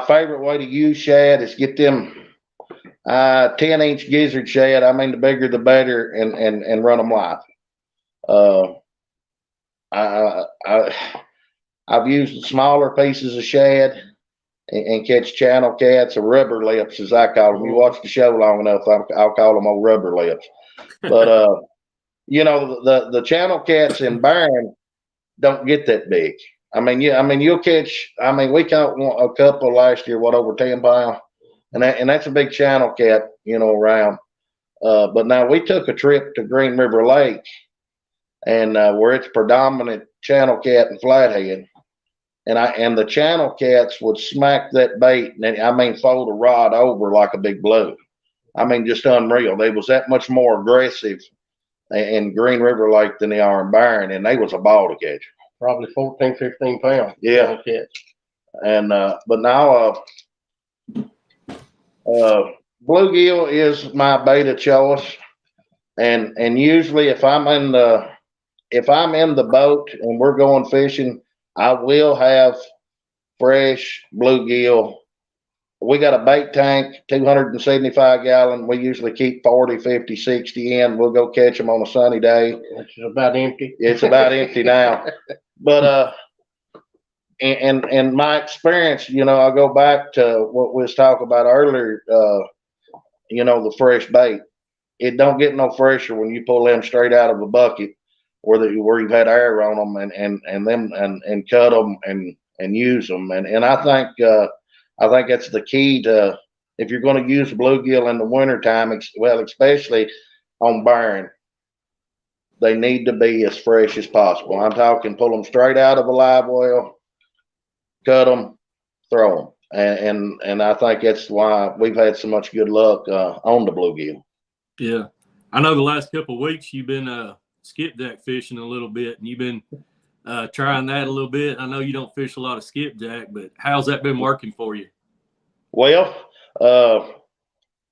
favorite way to use shad is get them 10-inch gizzard shad. I mean, the bigger the better, and run them live. I've used the smaller pieces of shad and catch channel cats or rubber lips, as I call them. You watch the show long enough, I'll call them old rubber lips. But you know, the channel cats in Barron don't get that big. I mean, you'll catch. I mean, we caught a couple last year, over 10 pounds, and that's a big channel cat, you know, around. But now we took a trip to Green River Lake, and where it's predominant channel cat and flathead, and the channel cats would smack that bait, and I mean, fold a rod over like a big blow. I mean, just unreal. They was that much more aggressive in Green River Lake than they are in Barron, and they was a ball to catch. Probably 14, 15 pounds. Yeah. And but now bluegill is my bait of choice, and usually if I'm in the boat and we're going fishing, I will have fresh bluegill. We got a bait tank, 275 gallon. We usually keep 40, 50, 60 in. We'll go catch them on a sunny day. Which is about empty. It's about empty now. But in my experience, you know, I go back to what we was talking about earlier. You know, the fresh bait. It don't get no fresher when you pull them straight out of a bucket, where you've had air on them and cut them and use them. And I think that's the key to, if you're going to use bluegill in the wintertime, especially on Barron, they need to be as fresh as possible. I'm talking pull them straight out of a live well, cut them, throw them. And I think that's why we've had so much good luck on the bluegill. Yeah. I know the last couple of weeks you've been skipjack fishing a little bit, and you've been trying that a little bit. I know you don't fish a lot of skipjack, but how's that been working for you? Well,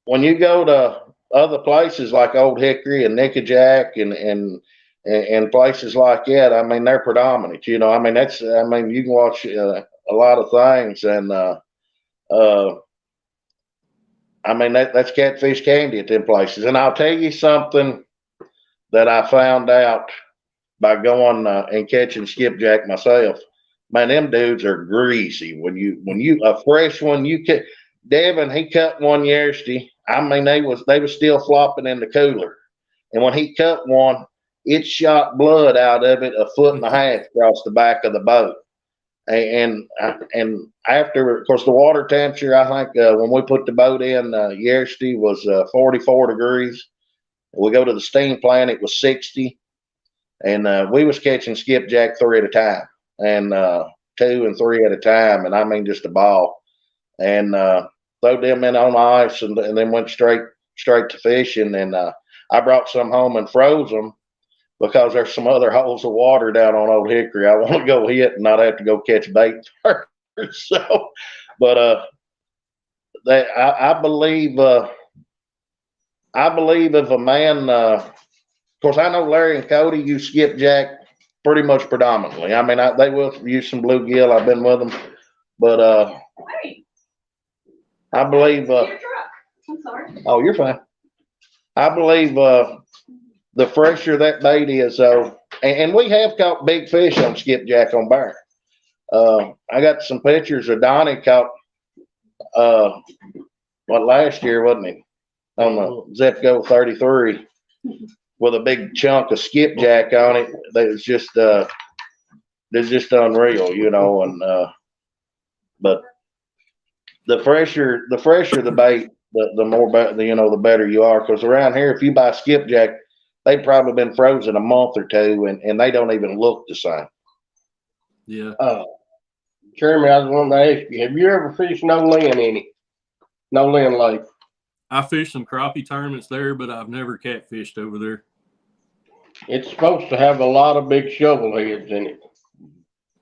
when you go to other places like Old Hickory and Nickajack and places like that, I mean, they're predominant. You know, I mean, you can watch a lot of things, and I mean, that's catfish candy at them places. And I'll tell you something that I found out by going and catching skipjack myself. Man, them dudes are greasy. When you a fresh one, Devin, he cut one yesterday. I mean, they was still flopping in the cooler, and when he cut one, it shot blood out of it 1.5 foot across the back of the boat. And after, of course, the water temperature, I think when we put the boat in yesterday was 44 degrees. We go to the steam plant, it was 60, and we was catching skipjack 3 at a time, and 2 and 3 at a time, and I mean just a ball. And threw them in on ice, and then went straight to fishing. And I brought some home and froze them, because there's some other holes of water down on Old Hickory I want to go hit and not have to go catch bait first. So, but I believe if a man, of course, I know Larry and Cody use skipjack pretty much predominantly. I mean, they will use some bluegill. I've been with them, but I believe. I'm sorry. Oh, you're fine. I believe the fresher that bait is, and we have caught big fish on skipjack on Barron. I got some pictures of Donnie caught last year, wasn't he? On the Zepco 33 with a big chunk of skipjack on it. That was just unreal, you know. And but the fresher the bait, the more, you know, the better you are. Because around here, if you buy skipjack, they've probably been frozen a month or two, and they don't even look the same. Yeah. Jeremy, I was wanting to ask you, have you ever fished No Lynn any? No Lynn Lake? I fished some crappie tournaments there, but I've never catfished over there. It's supposed to have a lot of big shovel heads in it.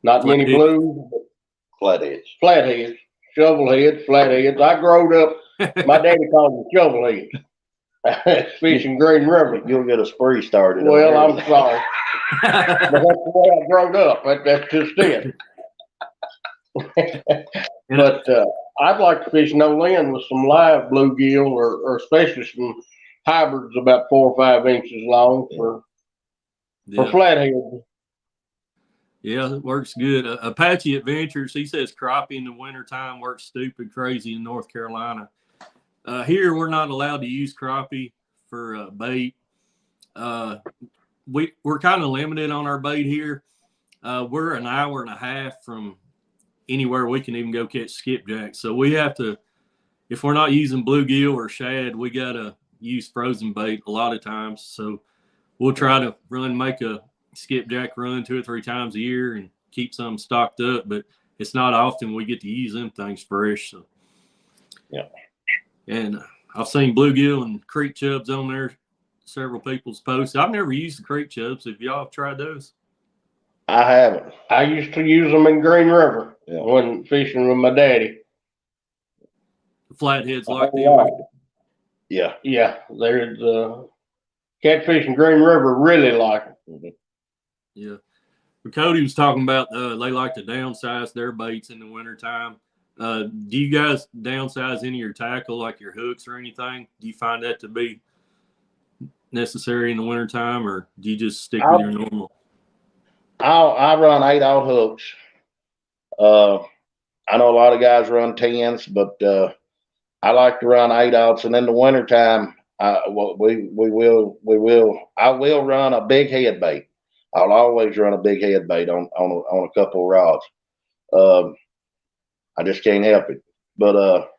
Not many Flathead. blues, but Flatheads. flatheads, shovel heads, flatheads. I growed up, my daddy called them shovel heads. Fishing Green River. You'll get a spree started. Well, I'm sorry. But that's the way I growed up. That's just it. But I'd like to fish No Lynn with some live bluegill or especially some hybrids about 4 or 5 inches long for Yeah. flatheads. Yeah, it works good. Apache Adventures, he says crappie in the wintertime works stupid crazy in North Carolina. Here, we're not allowed to use crappie for bait. We're kind of limited on our bait here. We're an hour and a half from anywhere we can even go catch skipjack. So we have to, if we're not using bluegill or shad, we got to use frozen bait a lot of times. So we'll try to make a skipjack run 2 or 3 times a year and keep some stocked up, but it's not often we get to use them things fresh. So yeah. And I've seen bluegill and creek chubs on there, several people's posts. I've never used the creek chubs. Have y'all tried those? I haven't. I used to use them in Green River Yeah. when fishing with my daddy. The flatheads like them. Wow. Yeah. Yeah, there's catfish in Green River really like them. Yeah. But Cody was talking about they like to downsize their baits in the wintertime. Do you guys downsize any of your tackle, like your hooks or anything? Do you find that to be necessary in the wintertime, or do you just stick with your normal? I run 8/0 hooks. I know a lot of guys run 10s, but I like to run 8/0s. And in the wintertime, I will run a big head bait. I'll always run a big head bait on a couple of rods. I just can't help it. But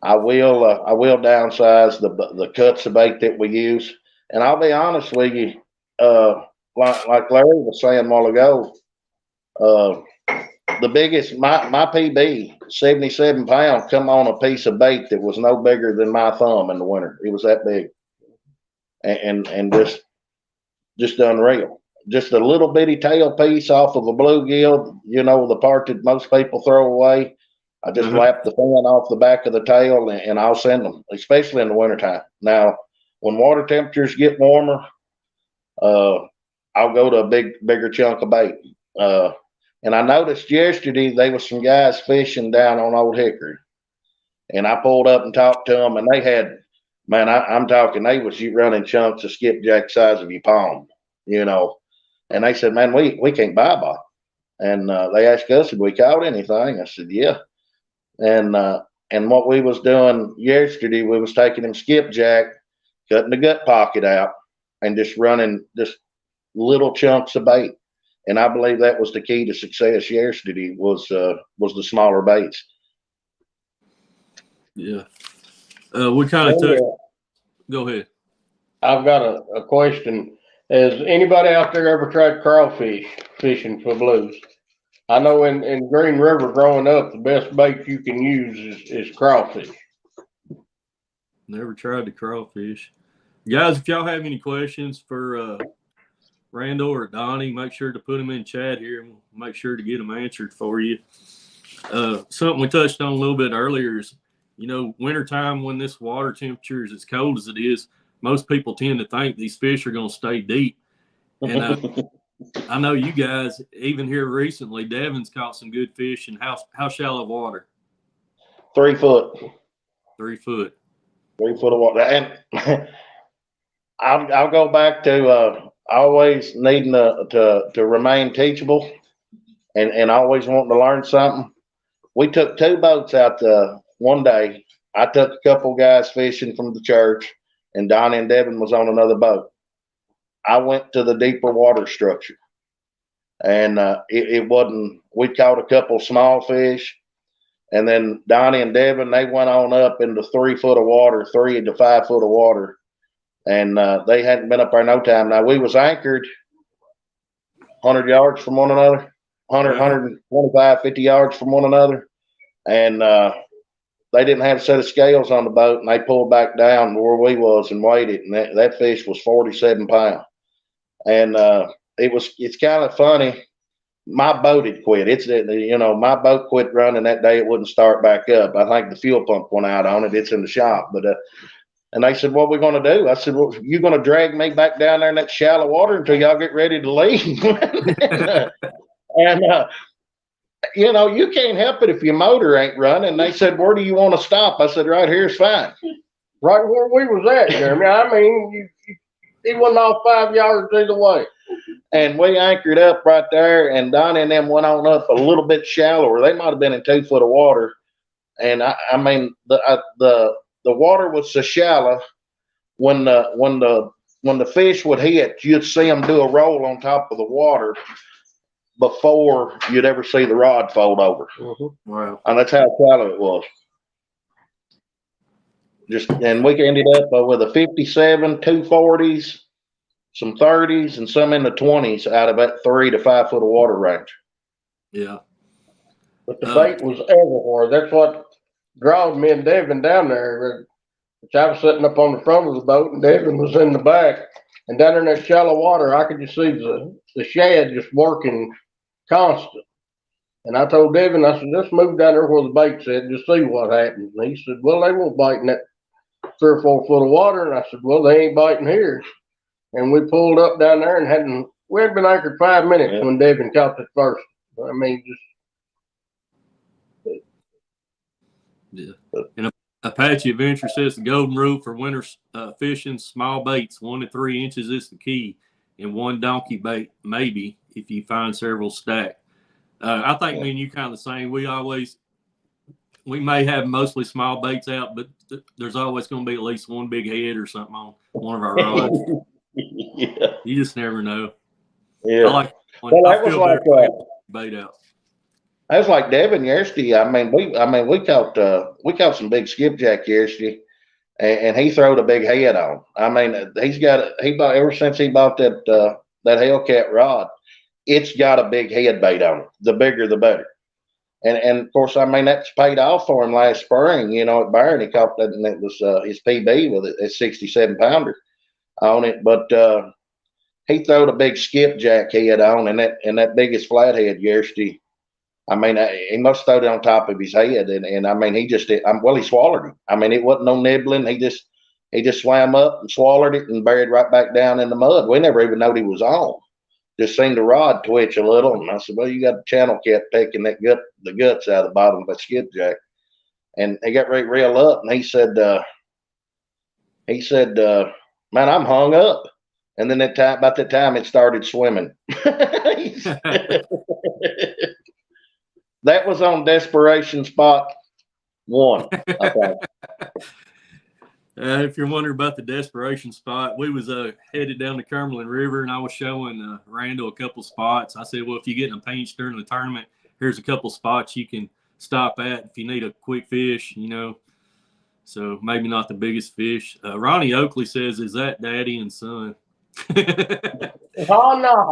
I will downsize the cuts of bait that we use. And I'll be honest with you, like Larry was saying a while ago, the biggest my PB 77 pound come on a piece of bait that was no bigger than my thumb in the winter. It was that big, and just unreal. Just a little bitty tail piece off of a bluegill, the part that most people throw away. I just lap the fin off the back of the tail, and I'll send them, especially in the wintertime. Now, when water temperatures get warmer, I'll go to a bigger chunk of bait. And I noticed yesterday there was some guys fishing down on Old Hickory, and I pulled up and talked to them, and they had, man, I'm talking, they was running chunks of skipjack size of your palm, and they said, man, we can't buy a bottle. And they asked us if we caught anything. I said, yeah. And what we was doing yesterday, we was taking them skipjack, cutting the gut pocket out, and just running just little chunks of bait. And I believe that was the key to success yesterday was the smaller baits. Yeah. We kind of took. Go ahead. I've got a question. Has anybody out there ever tried crawfish fishing for blues? I know in Green River growing up, the best bait you can use is crawfish. Never tried the crawfish. Guys, if y'all have any questions for Randall or Donnie, make sure to put them in chat here, and we'll make sure to get them answered for you. Something we touched on a little bit earlier is, wintertime when this water temperature is as cold as it is, most people tend to think these fish are going to stay deep. And I know you guys, even here recently, Devin's caught some good fish in how shallow water? 3 foot. 3 foot. 3 foot of water. And I'll go back to always needing to remain teachable and always wanting to learn something. We took 2 boats out one day. I took a couple guys fishing from the church, and Donnie and Devin was on another boat. I went to the deeper water structure, and it wasn't. We caught a couple small fish, and then Donnie and Devin, they went on up into 3 foot of water, 3 to 5 foot of water, and they hadn't been up there no time. Now we was anchored 100 yards from one another, 100, 125, 50 yards from one another, and they didn't have a set of scales on the boat, and they pulled back down where we was and waited, and that fish was 47 pounds. And it's kind of funny. My boat had quit. My boat quit running that day. It wouldn't start back up. I think the fuel pump went out on it. It's in the shop. But and they said, "What are we going to do?" I said, "Well, you're going to drag me back down there in that shallow water until y'all get ready to leave." and you can't help it if your motor ain't running. They said, "Where do you want to stop?" I said, "Right here's fine." Right where we was at, Jeremy. I mean, he wasn't off 5 yards either way. And we anchored up right there, and Donnie and them went on up a little bit shallower. They might have been in 2 foot of water. And I mean, the water was so shallow, when the fish would hit, you'd see them do a roll on top of the water before you'd ever see the rod fold over. Mm-hmm. Wow. And that's how shallow it was. And we ended up with a 57, 240s, some 30s, and some in the 20s out of that 3 to 5 foot of water range. Yeah. But the bait was everywhere. That's what drawed me and Devin down there. Which I was sitting up on the front of the boat, and Devin was in the back. And down in that shallow water, I could just see the shad just working constant. And I told Devin, I said, "Let's move down there where the bait's at, just see what happens." And he said, "Well, they won't bite in that 3 or 4 foot of water." And I said, "Well, they ain't biting here." And we pulled up down there and we had been anchored 5 minutes when Devin caught the first. I mean, Yeah. And Apache Adventure says the golden rule for winter fishing: small baits, 1 to 3 inches is the key, and 1 donkey bait maybe if you find several stacked. I think me and you kind of the same. We may have mostly small baits out, but there's always going to be at least 1 big head or something on one of our rods. Yeah. You just never know. Yeah. I was like bait out. that was like Devin yesterday. We caught some big skipjack yesterday, and he throwed a big head on. I mean, he bought ever since he bought that Hellcat rod, it's got a big head bait on it. The bigger the better. And of course, I mean, that's paid off for him last spring. At Byron, he caught that, and it was his PB with it, a 67 pounder on it. But he throwed a big skipjack head on, and that biggest flathead yesterday. I mean, he must have thrown it on top of his head, and I mean, he swallowed it. I mean, it wasn't no nibbling. He just swam up and swallowed it and buried right back down in the mud. We never even knew he was on. Just seen the rod twitch a little, and I said, "Well, you got the channel cat picking the guts out of the bottom of that skipjack." And he got ready to reel up, and he said, "Man, I'm hung up." And then about that time, it started swimming. That was on desperation spot 1, I think. If you're wondering about the desperation spot, we was headed down the Cumberland River, and I was showing Randall a couple spots. I said, "Well, if you get in a pinch during the tournament, here's a couple spots you can stop at if you need a quick fish, So maybe not the biggest fish." Ronnie Oakley says, "Is that daddy and son?" oh no.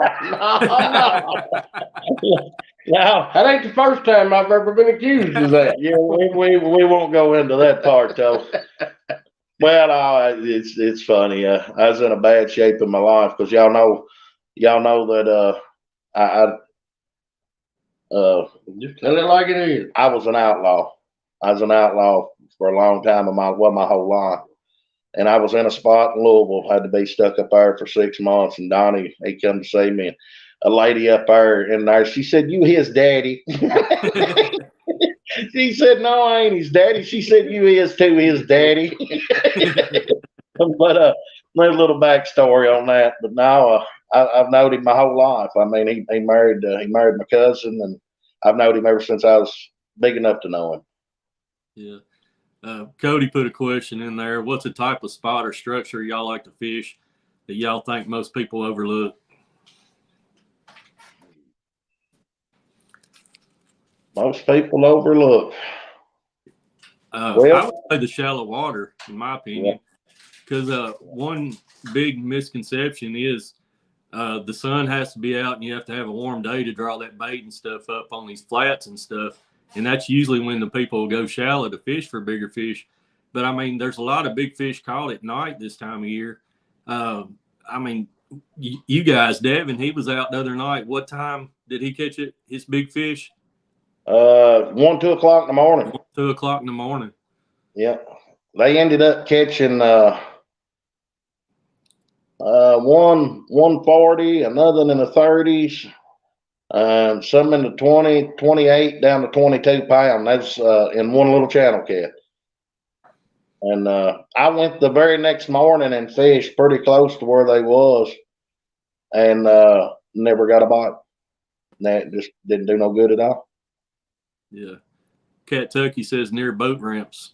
No, That ain't the first time I've ever been accused of that. yeah, we won't go into that part though. Well, it's funny. I was in a bad shape in my life because y'all know that Just tell it like it is. I was an outlaw. I was an outlaw for a long time my whole life. And I was in a spot in Louisville, had to be stuck up there for 6 months. And Donnie, he come to see me, and a lady up there in there, she said, "You his daddy?" She said, "No, I ain't his daddy." She said, "You is too, his daddy." But there's a little backstory on that. But now I've known him my whole life. I mean, he married my cousin, and I've known him ever since I was big enough to know him. Yeah. Cody put a question in there. What's a type of spot or structure y'all like to fish that y'all think most people overlook? Most people overlook. I would say the shallow water, in my opinion. because one big misconception is the sun has to be out and you have to have a warm day to draw that bait and stuff up on these flats and stuff. And that's usually when the people go shallow to fish for bigger fish. But I mean, there's a lot of big fish caught at night this time of year. I mean, you guys, Devin, he was out the other night. What time did he catch it? His big fish? 1, 2 o'clock in the morning. 2 o'clock in the morning. Yeah. They ended up catching 140, another in the 30s, some in the 20, 28 down to 22 pound. That's in one little channel cat. And I went the very next morning and fished pretty close to where they was, and never got a bite. That just didn't do no good at all. Yeah. Cat Tucky says near boat ramps.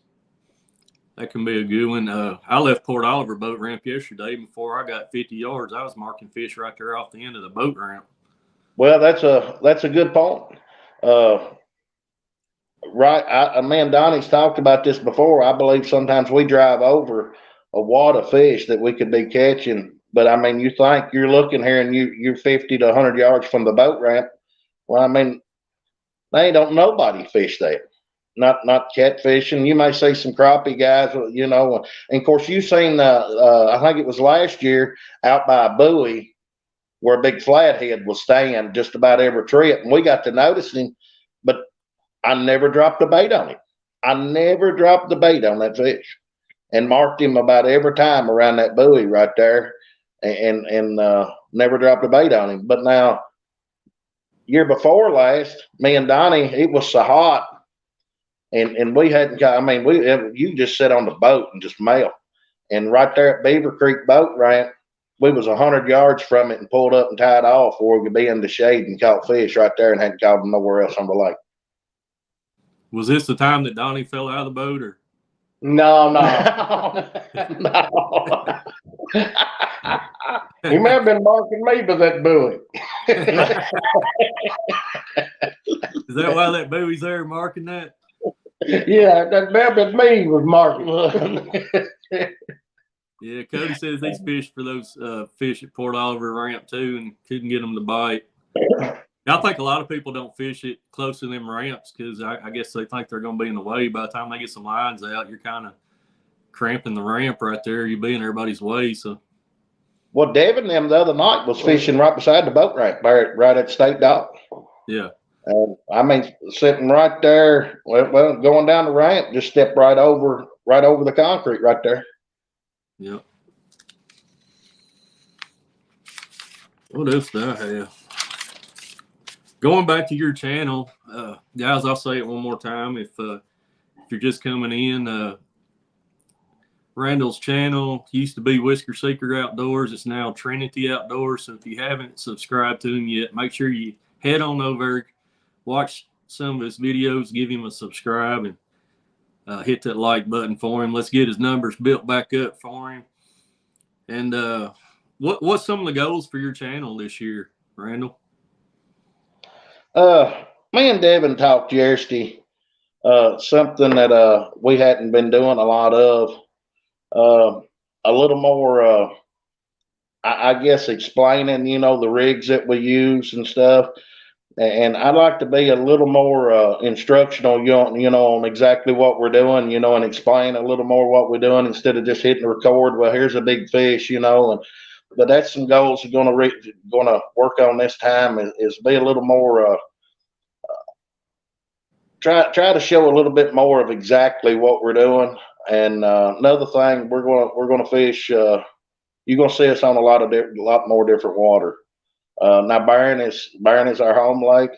That can be a good one. I left Port Oliver boat ramp yesterday. Before I got 50 yards, I was marking fish right there off the end of the boat ramp. Well, that's a good point. Right, me and Donnie's talked about this before. I believe sometimes we drive over a wad of fish that we could be catching. But I mean, you think you're looking here and you're 50 to 100 yards from the boat ramp. Well, I mean, they don't nobody fish there. Not catfishing. You may see some crappie guys, you know. And of course, you seen I think it was last year out by a buoy where a big flathead was staying just about every trip, and we got to notice him, but I never dropped the bait on him. I never dropped the bait on that fish, and marked him about every time around that buoy right there, and never dropped the bait on him. But now, year before last, me and Donnie, it was so hot. And we hadn't got, I mean, you just sit on the boat and just melt. And right there at Beaver Creek boat ramp, we was 100 yards from it and pulled up and tied off where we could be in the shade and caught fish right there and hadn't caught them nowhere else on the lake. Was this the time that Donnie fell out of the boat, or? No. He may have been marking me by that buoy. Is that why that buoy's there marking that? Yeah, that may have been me was marking. Yeah, Cody says he's fished for those fish at Port Oliver ramp too and couldn't get them to bite. I think a lot of people don't fish it close to them ramps because I guess they think they're going to be in the way. By the time they get some lines out, you're kind of cramping the ramp right there. You'll be in everybody's way. So, well, Devin them the other night was fishing right beside the boat ramp, right at State Dock. Yeah. I mean, sitting right there, well, going down the ramp, just step right over the concrete right there. Yep. What else do I have? Going back to your channel, guys, I'll say it one more time. If you're just coming in, Randall's channel used to be Whisker Seeker Outdoors. It's now Trinity Outdoors. So if you haven't subscribed to him yet, make sure you head on over, watch some of his videos, give him a subscribe, and hit that like button for him. Let's get his numbers built back up for him. And what's some of the goals for your channel this year, Randall? Me and Devin talked yesterday. Something that we hadn't been doing a lot of. A little more, I guess, explaining, the rigs that we use and stuff. And I'd like to be a little more instructional, on exactly what we're doing, and explain a little more what we're doing instead of just hitting record. Well, here's a big fish, but that's some goals we're gonna work on this time is be a little more. Try to show a little bit more of exactly what we're doing. And another thing, we're gonna fish. You're gonna see us on a lot more different water. Now Barron is our home lake,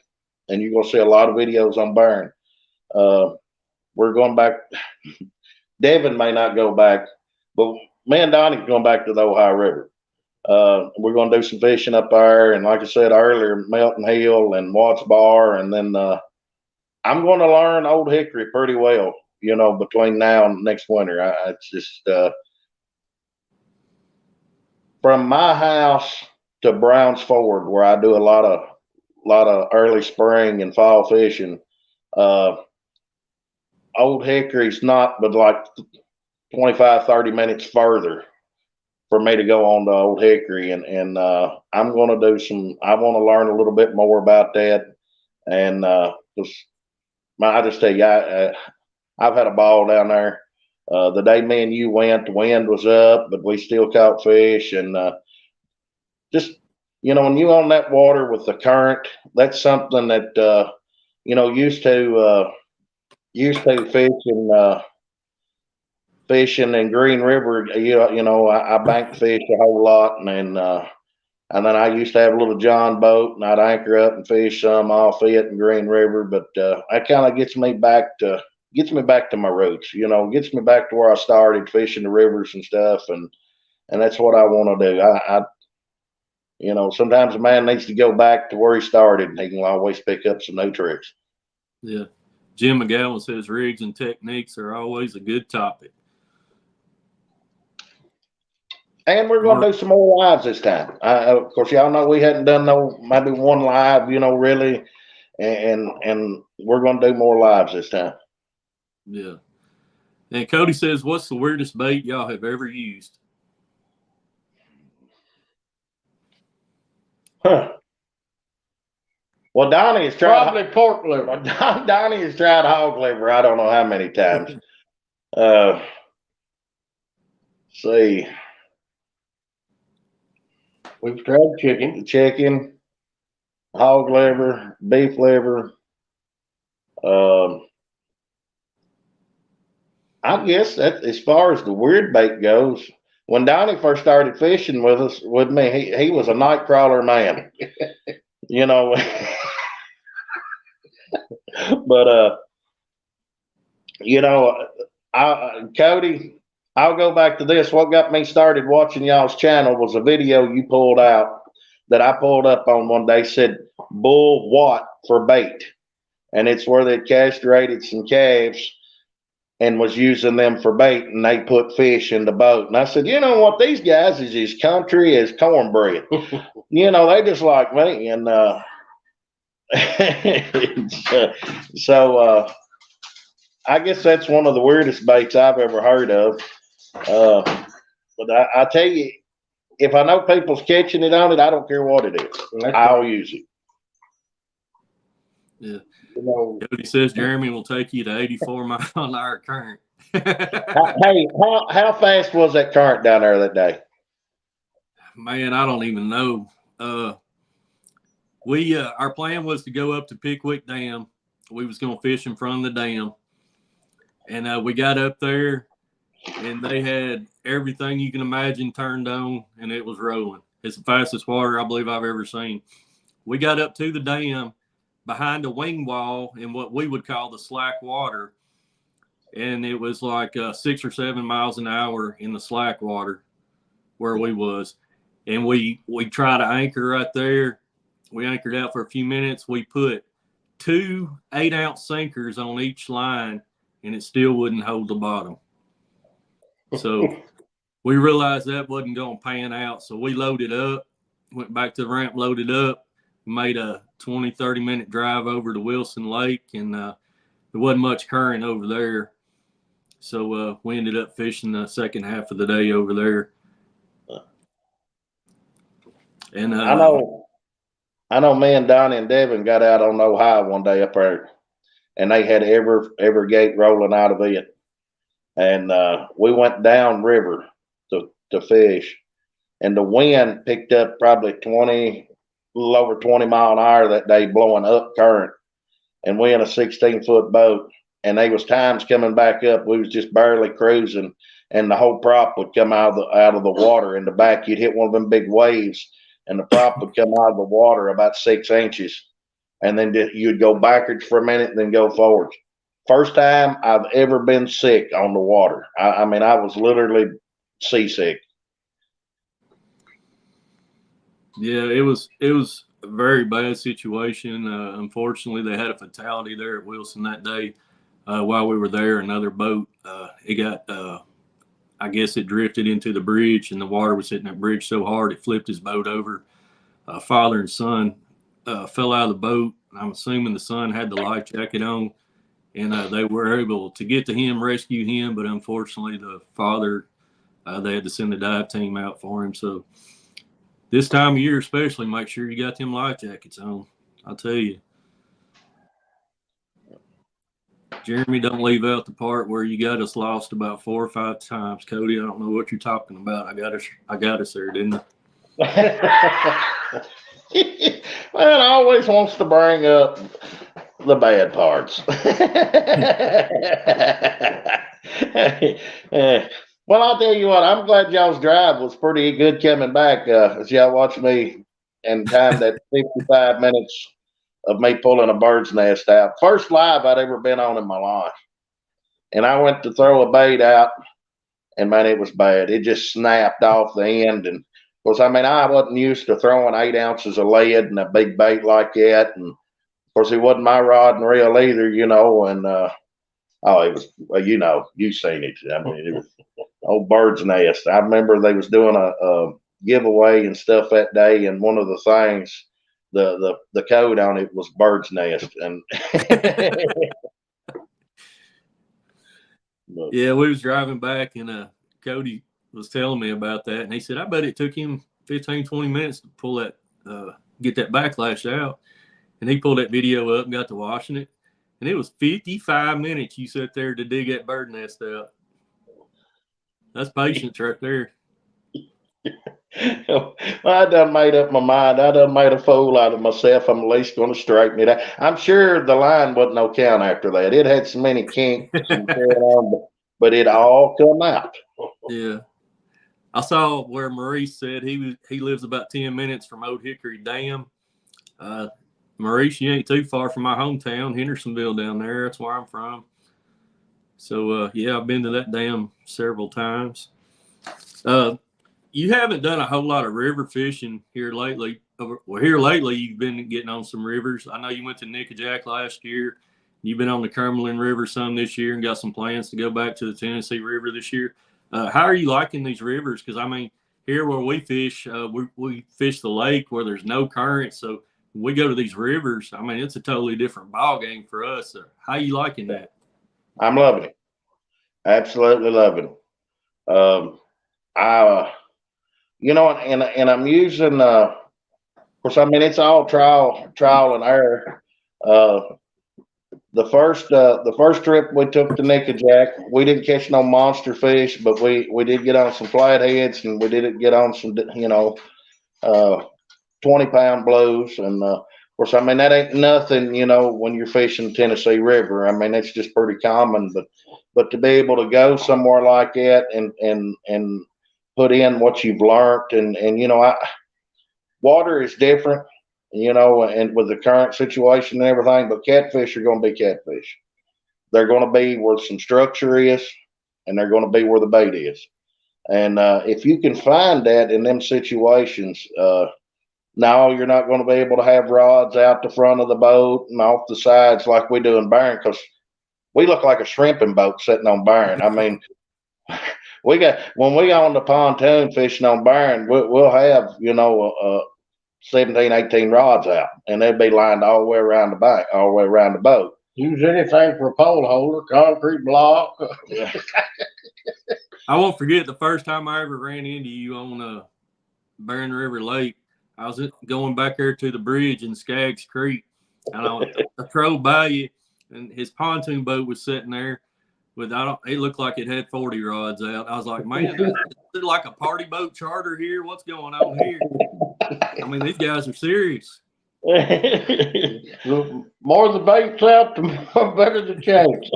and you're gonna see a lot of videos on Barron. We're going back. Devin may not go back, but me and Donnie's going back to the Ohio River. We're gonna do some fishing up there, and like I said earlier, Melton Hill and Watts Bar, and then I'm going to learn Old Hickory pretty well. Between now and next winter, it's just from my house to Browns Ford, where I do a lot of early spring and fall fishing. Old Hickory's not but like 25, 30 minutes further for me to go on to Old Hickory. And I'm going to I want to learn a little bit more about that. And I just tell you, I've had a ball down there. The day me and you went, the wind was up, but we still caught fish. And just, when you on that water with the current, that's something that, used to fishing in Green River. I bank fish a whole lot, and then I used to have a little John boat, and I'd anchor up and fish some off it in Green River. But that kind of gets me back to my roots. Gets me back to where I started fishing the rivers and stuff, and that's what I want to do. Sometimes a man needs to go back to where he started, and he can always pick up some new tricks. Yeah. Jim McGowan says rigs and techniques are always a good topic. And we're going to do some more lives this time. Of course, y'all know we hadn't done maybe one live, really, and we're going to do more lives this time. Yeah. And Cody says, what's the weirdest bait y'all have ever used? Huh. Well, Donnie has tried Probably pork liver. Donnie has tried hog liver. I don't know how many times. See. We've tried Chicken, hog liver, beef liver. I guess that as far as the weird bait goes, when Donnie first started fishing with me, he was a night crawler man. But Cody, I'll go back to this. What got me started watching y'all's channel was a video you pulled out that I pulled up on one day, said bull what for bait. And it's where they castrated some calves and was using them for bait, and they put fish in the boat. And I said, you know what? These guys is as country as cornbread. They just like me. And so I guess that's one of the weirdest baits I've ever heard of. But I tell you, if I know people's catching it on it, I don't care what it is. I'll use it. Yeah. Cody says Jeremy will take you to 84 mile an hour current. Hey, how fast was that current down there that day? Man, I don't even know. Our plan was to go up to Pickwick Dam. We was going to fish in front of the dam. And we got up there, and they had everything you can imagine turned on, and it was rolling. It's the fastest water I believe I've ever seen. We got up to the dam behind a wing wall in what we would call the slack water, and it was like 6 or 7 miles an hour in the slack water where we was. And we tried to anchor right there. We anchored out for a few minutes. We put 2 8-ounce sinkers on each line, and it still wouldn't hold the bottom. So we realized that wasn't going to pan out. So we loaded up, went back to the ramp, loaded up, made a 20, 30-minute drive over to Wilson Lake, and there wasn't much current over there. So we ended up fishing the second half of the day over there. And I know me and Donnie and Devin got out on Ohio one day up there, and they had every gate rolling out of it. And we went down river to fish, and the wind picked up probably a little over 20 mile an hour that day, blowing up current. And we in a 16-foot boat, and they was times coming back up. We was just barely cruising, and the whole prop would come out of the water. In the back, you'd hit one of them big waves, and the prop would come out of the water about 6 inches, and then you'd go backwards for a minute and then go forwards. First time I've ever been sick on the water. I mean, I was literally seasick. Yeah, it was a very bad situation. Unfortunately, they had a fatality there at Wilson that day while we were there. Another boat, it got, I guess it drifted into the bridge, and the water was hitting that bridge so hard it flipped his boat over. Father and son fell out of the boat. I'm assuming the son had the life jacket on, and they were able to get to him, rescue him, but unfortunately the father, they had to send the dive team out for him. So this time of year especially, make sure you got them life jackets on. I'll tell you. Jeremy, don't leave out the part where you got us lost about 4 or 5 times. Cody, I don't know what you're talking about. I got us there, didn't I? Man always wants to bring up the bad parts. Well, I'll tell you what, I'm glad y'all's drive was pretty good coming back, as y'all watched me and timed that 55 minutes of me pulling a bird's nest out. First live I'd ever been on in my life. And I went to throw a bait out, and man, it was bad. It just snapped off the end. And of course, I mean, I wasn't used to throwing 8 ounces of lead and a big bait like that. And of course, it wasn't my rod and reel either, you know. And it was, well, you know, you seen it. I mean, it was old bird's nest. I remember they was doing a giveaway and stuff that day, and one of the things, the code on it was bird's nest. And yeah, we was driving back, and Cody was telling me about that, and he said, I bet it took him 15, 20 minutes to pull that, get that backlash out. And he pulled that video up and got to watching it, and it was 55 minutes you sat there to dig that bird nest out. That's patience right there. I done made up my mind. I done made a fool out of myself. I'm at least going to straighten it out. I'm sure the line wasn't no count after that. It had so many kinks and carrying on, but it all come out. Yeah. I saw where Maurice said he lives about 10 minutes from Old Hickory Dam. Maurice, you ain't too far from my hometown, Hendersonville down there. That's where I'm from. So, yeah, I've been to that dam several times. You haven't done a whole lot of river fishing here lately. Well, here lately, you've been getting on some rivers. I know you went to Nickajack last year. You've been on the Cumberland River some this year and got some plans to go back to the Tennessee River this year. How are you liking these rivers? Because, I mean, here where we fish, we fish the lake where there's no current. So when we go to these rivers, I mean, it's a totally different ball game for us. So how are you liking that? I'm loving it. Absolutely loving it. You know, and I'm using, of course, I mean, it's all trial and error. The first trip we took to Nickajack, we didn't catch no monster fish, but we did get on some flatheads, and we did get on some, you know, 20-pound blues. And of course, I mean, that ain't nothing, you know, when you're fishing Tennessee River. I mean, it's just pretty common, but to be able to go somewhere like that and put in what you've learned, and you know, water is different, you know, and with the current situation and everything, but catfish are going to be catfish. They're going to be where some structure is, and they're going to be where the bait is. And if you can find that in them situations, no, you're not going to be able to have rods out the front of the boat and off the sides like we do in Barron, because we look like a shrimping boat sitting on Barron. I mean, when we on the pontoon fishing on Barron, we'll have, you know, 17, 18 rods out, and they'll be lined all the way around the bank, all the way around the boat. Use anything for a pole holder, concrete block. I won't forget the first time I ever ran into you on Barron River Lake. I was going back there to the bridge in Skaggs Creek, and I drove by you, and his pontoon boat was sitting there with, it looked like it had 40 rods out. I was like, man, is it like a party boat charter here? What's going on here? I mean, these guys are serious. The more the bait's out, the more better the chance.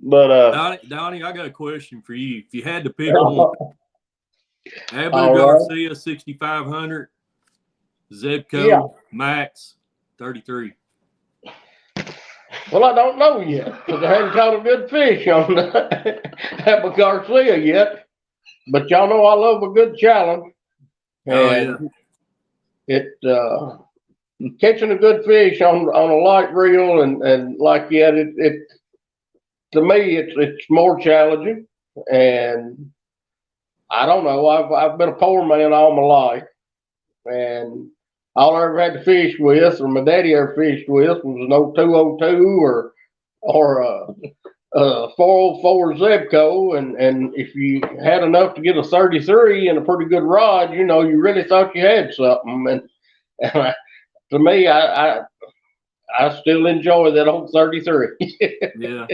But Donnie, I got a question for you. If you had to pick one, Abu Garcia 6500, Zebco Max 33. Well, I don't know yet, because I haven't caught a good fish on Abu Garcia yet. But y'all know I love a good challenge. And catching a good fish on a light reel and like that, it to me it's more challenging. And I don't know, I've been a poor man all my life, and all I ever had to fish with, or my daddy ever fished with, was an 0202 or or 404 Zebco, and if you had enough to get a 33 and a pretty good rod, you know, you really thought you had something. And to me, I still enjoy that old 33. Yeah.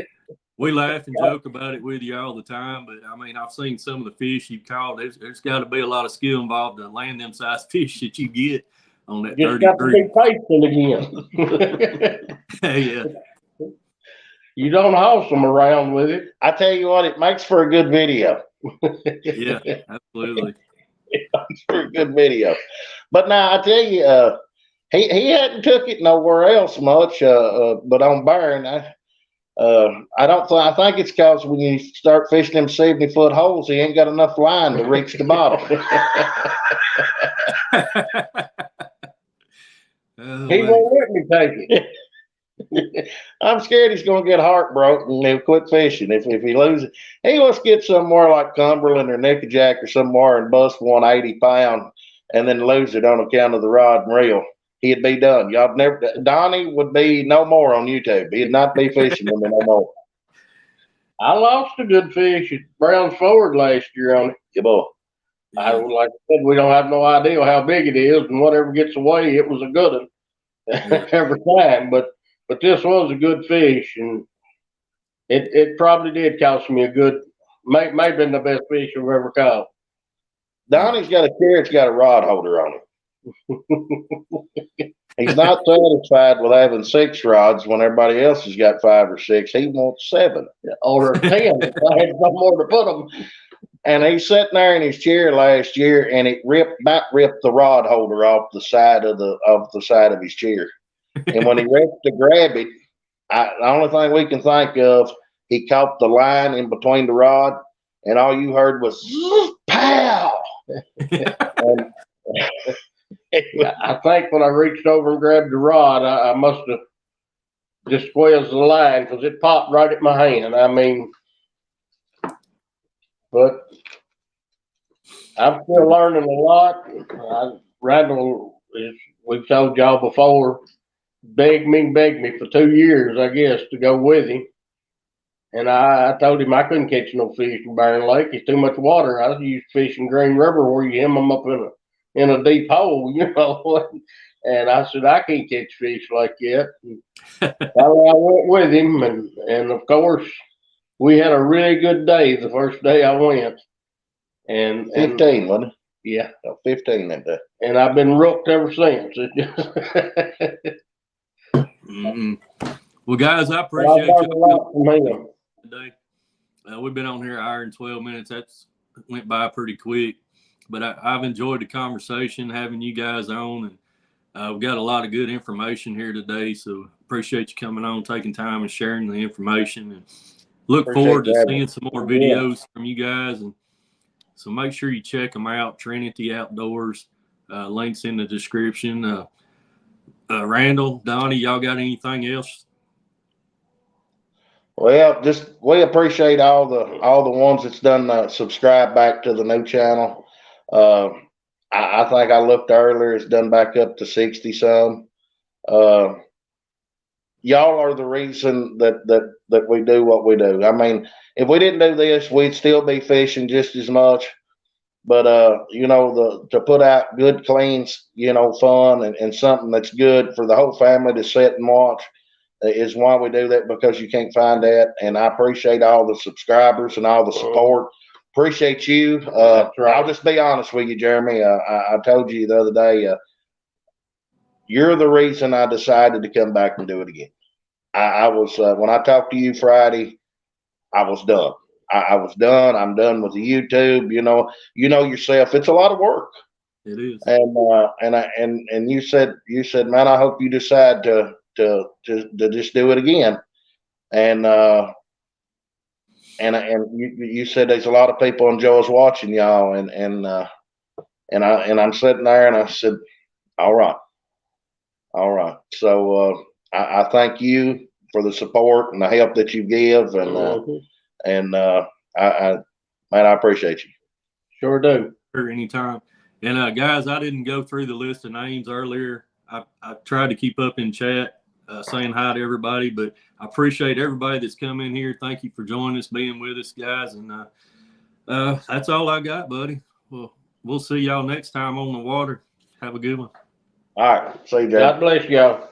We laugh and joke about it with you all the time, but I mean, I've seen some of the fish you've caught. There's got to be a lot of skill involved to land them size fish that you get on that Just got to 33. be patient again. Yeah. You don't house them around with it. I tell you what, it makes for a good video. Yeah, absolutely. It makes for a good video. But now I tell you, he hadn't took it nowhere else much, but on Burn, I don't think. I think it's because when you start fishing them 70-foot holes, he ain't got enough line to reach the bottom. Oh, He man. won't let me take it. I'm scared he's going to get heartbroken and he'll quit fishing if he loses. He wants to get somewhere like Cumberland or Nickajack or somewhere and bust 180-pound and then lose it on account of the rod and reel. He'd be done. Y'all never. Donnie would be no more on YouTube. He'd not be fishing with me no more. I lost a good fish at Brown's Ford last year on it. Yeah, boy. I like I said, we don't have no idea how big it is, and whatever gets away, it was a good one every time. But this was a good fish, and it probably did cost me a good, may have been the best fish I've ever caught. Donnie's got a carrot's got a rod holder on it. He's not satisfied with having 6 rods when everybody else has got 5 or 6. He wants 7. Or 10 if I had no more to put them. And he's sitting there in his chair last year, and it about ripped the rod holder off the side of his chair. And when he reached to grab it, the only thing we can think of, he caught the line in between the rod, and all you heard was pow. And I think when I reached over and grabbed the rod, I must have just squeezed the line because it popped right at my hand. I mean, but I'm still learning a lot. Randall, we've told y'all before, begged me for 2 years, I guess, to go with him. And I told him I couldn't catch no fish in Barren Lake. It's too much water. I used to fish in Green River where you hem them up in a deep hole, you know. And I said, I can't catch fish like that. So I went with him, and of course, we had a really good day the first day I went. And 15, wasn't it? Yeah. 15 that day. And I've been rooked ever since. It just Well, guys, I I've appreciate learned a lot from him. you today. We've been on here an hour and 12 minutes. That's went by pretty quick, but I've enjoyed the conversation, having you guys on, and we've got a lot of good information here today. So appreciate you coming on, taking time and sharing the information, and look Appreciate forward to that. seeing some more videos from you guys. And so make sure you check them out. Trinity Outdoors, links in the description. Randall, Donnie, y'all got anything else? Well, just we appreciate all the ones that's done subscribe back to the new channel. I think I looked earlier; it's done back up to 60 some. Y'all are the reason that we do what we do. I mean, if we didn't do this, we'd still be fishing just as much. But you know, to put out good, clean, you know, fun and something that's good for the whole family to sit and watch is why we do that, because you can't find that. And I appreciate all the subscribers and all the support. Appreciate you. I'll just be honest with you, Jeremy. I told you the other day, you're the reason I decided to come back and do it again. I was when I talked to you Friday, I was done. I was done. I'm done with the YouTube. You know yourself. It's a lot of work. It is. And you said, man, I hope you decide to just do it again. And you said there's a lot of people enjoys watching y'all, and I'm sitting there and I said, all right. So I thank you for the support and the help that you give, and I appreciate you. Sure do. Sure, anytime. And guys, I didn't go through the list of names earlier. I tried to keep up in chat. saying hi to everybody. But I appreciate everybody that's come in here. Thank you for joining us, being with us, guys. And that's all I got, buddy. Well, we'll see y'all next time on the water. Have a good one. All right. See you, Jay. God bless y'all.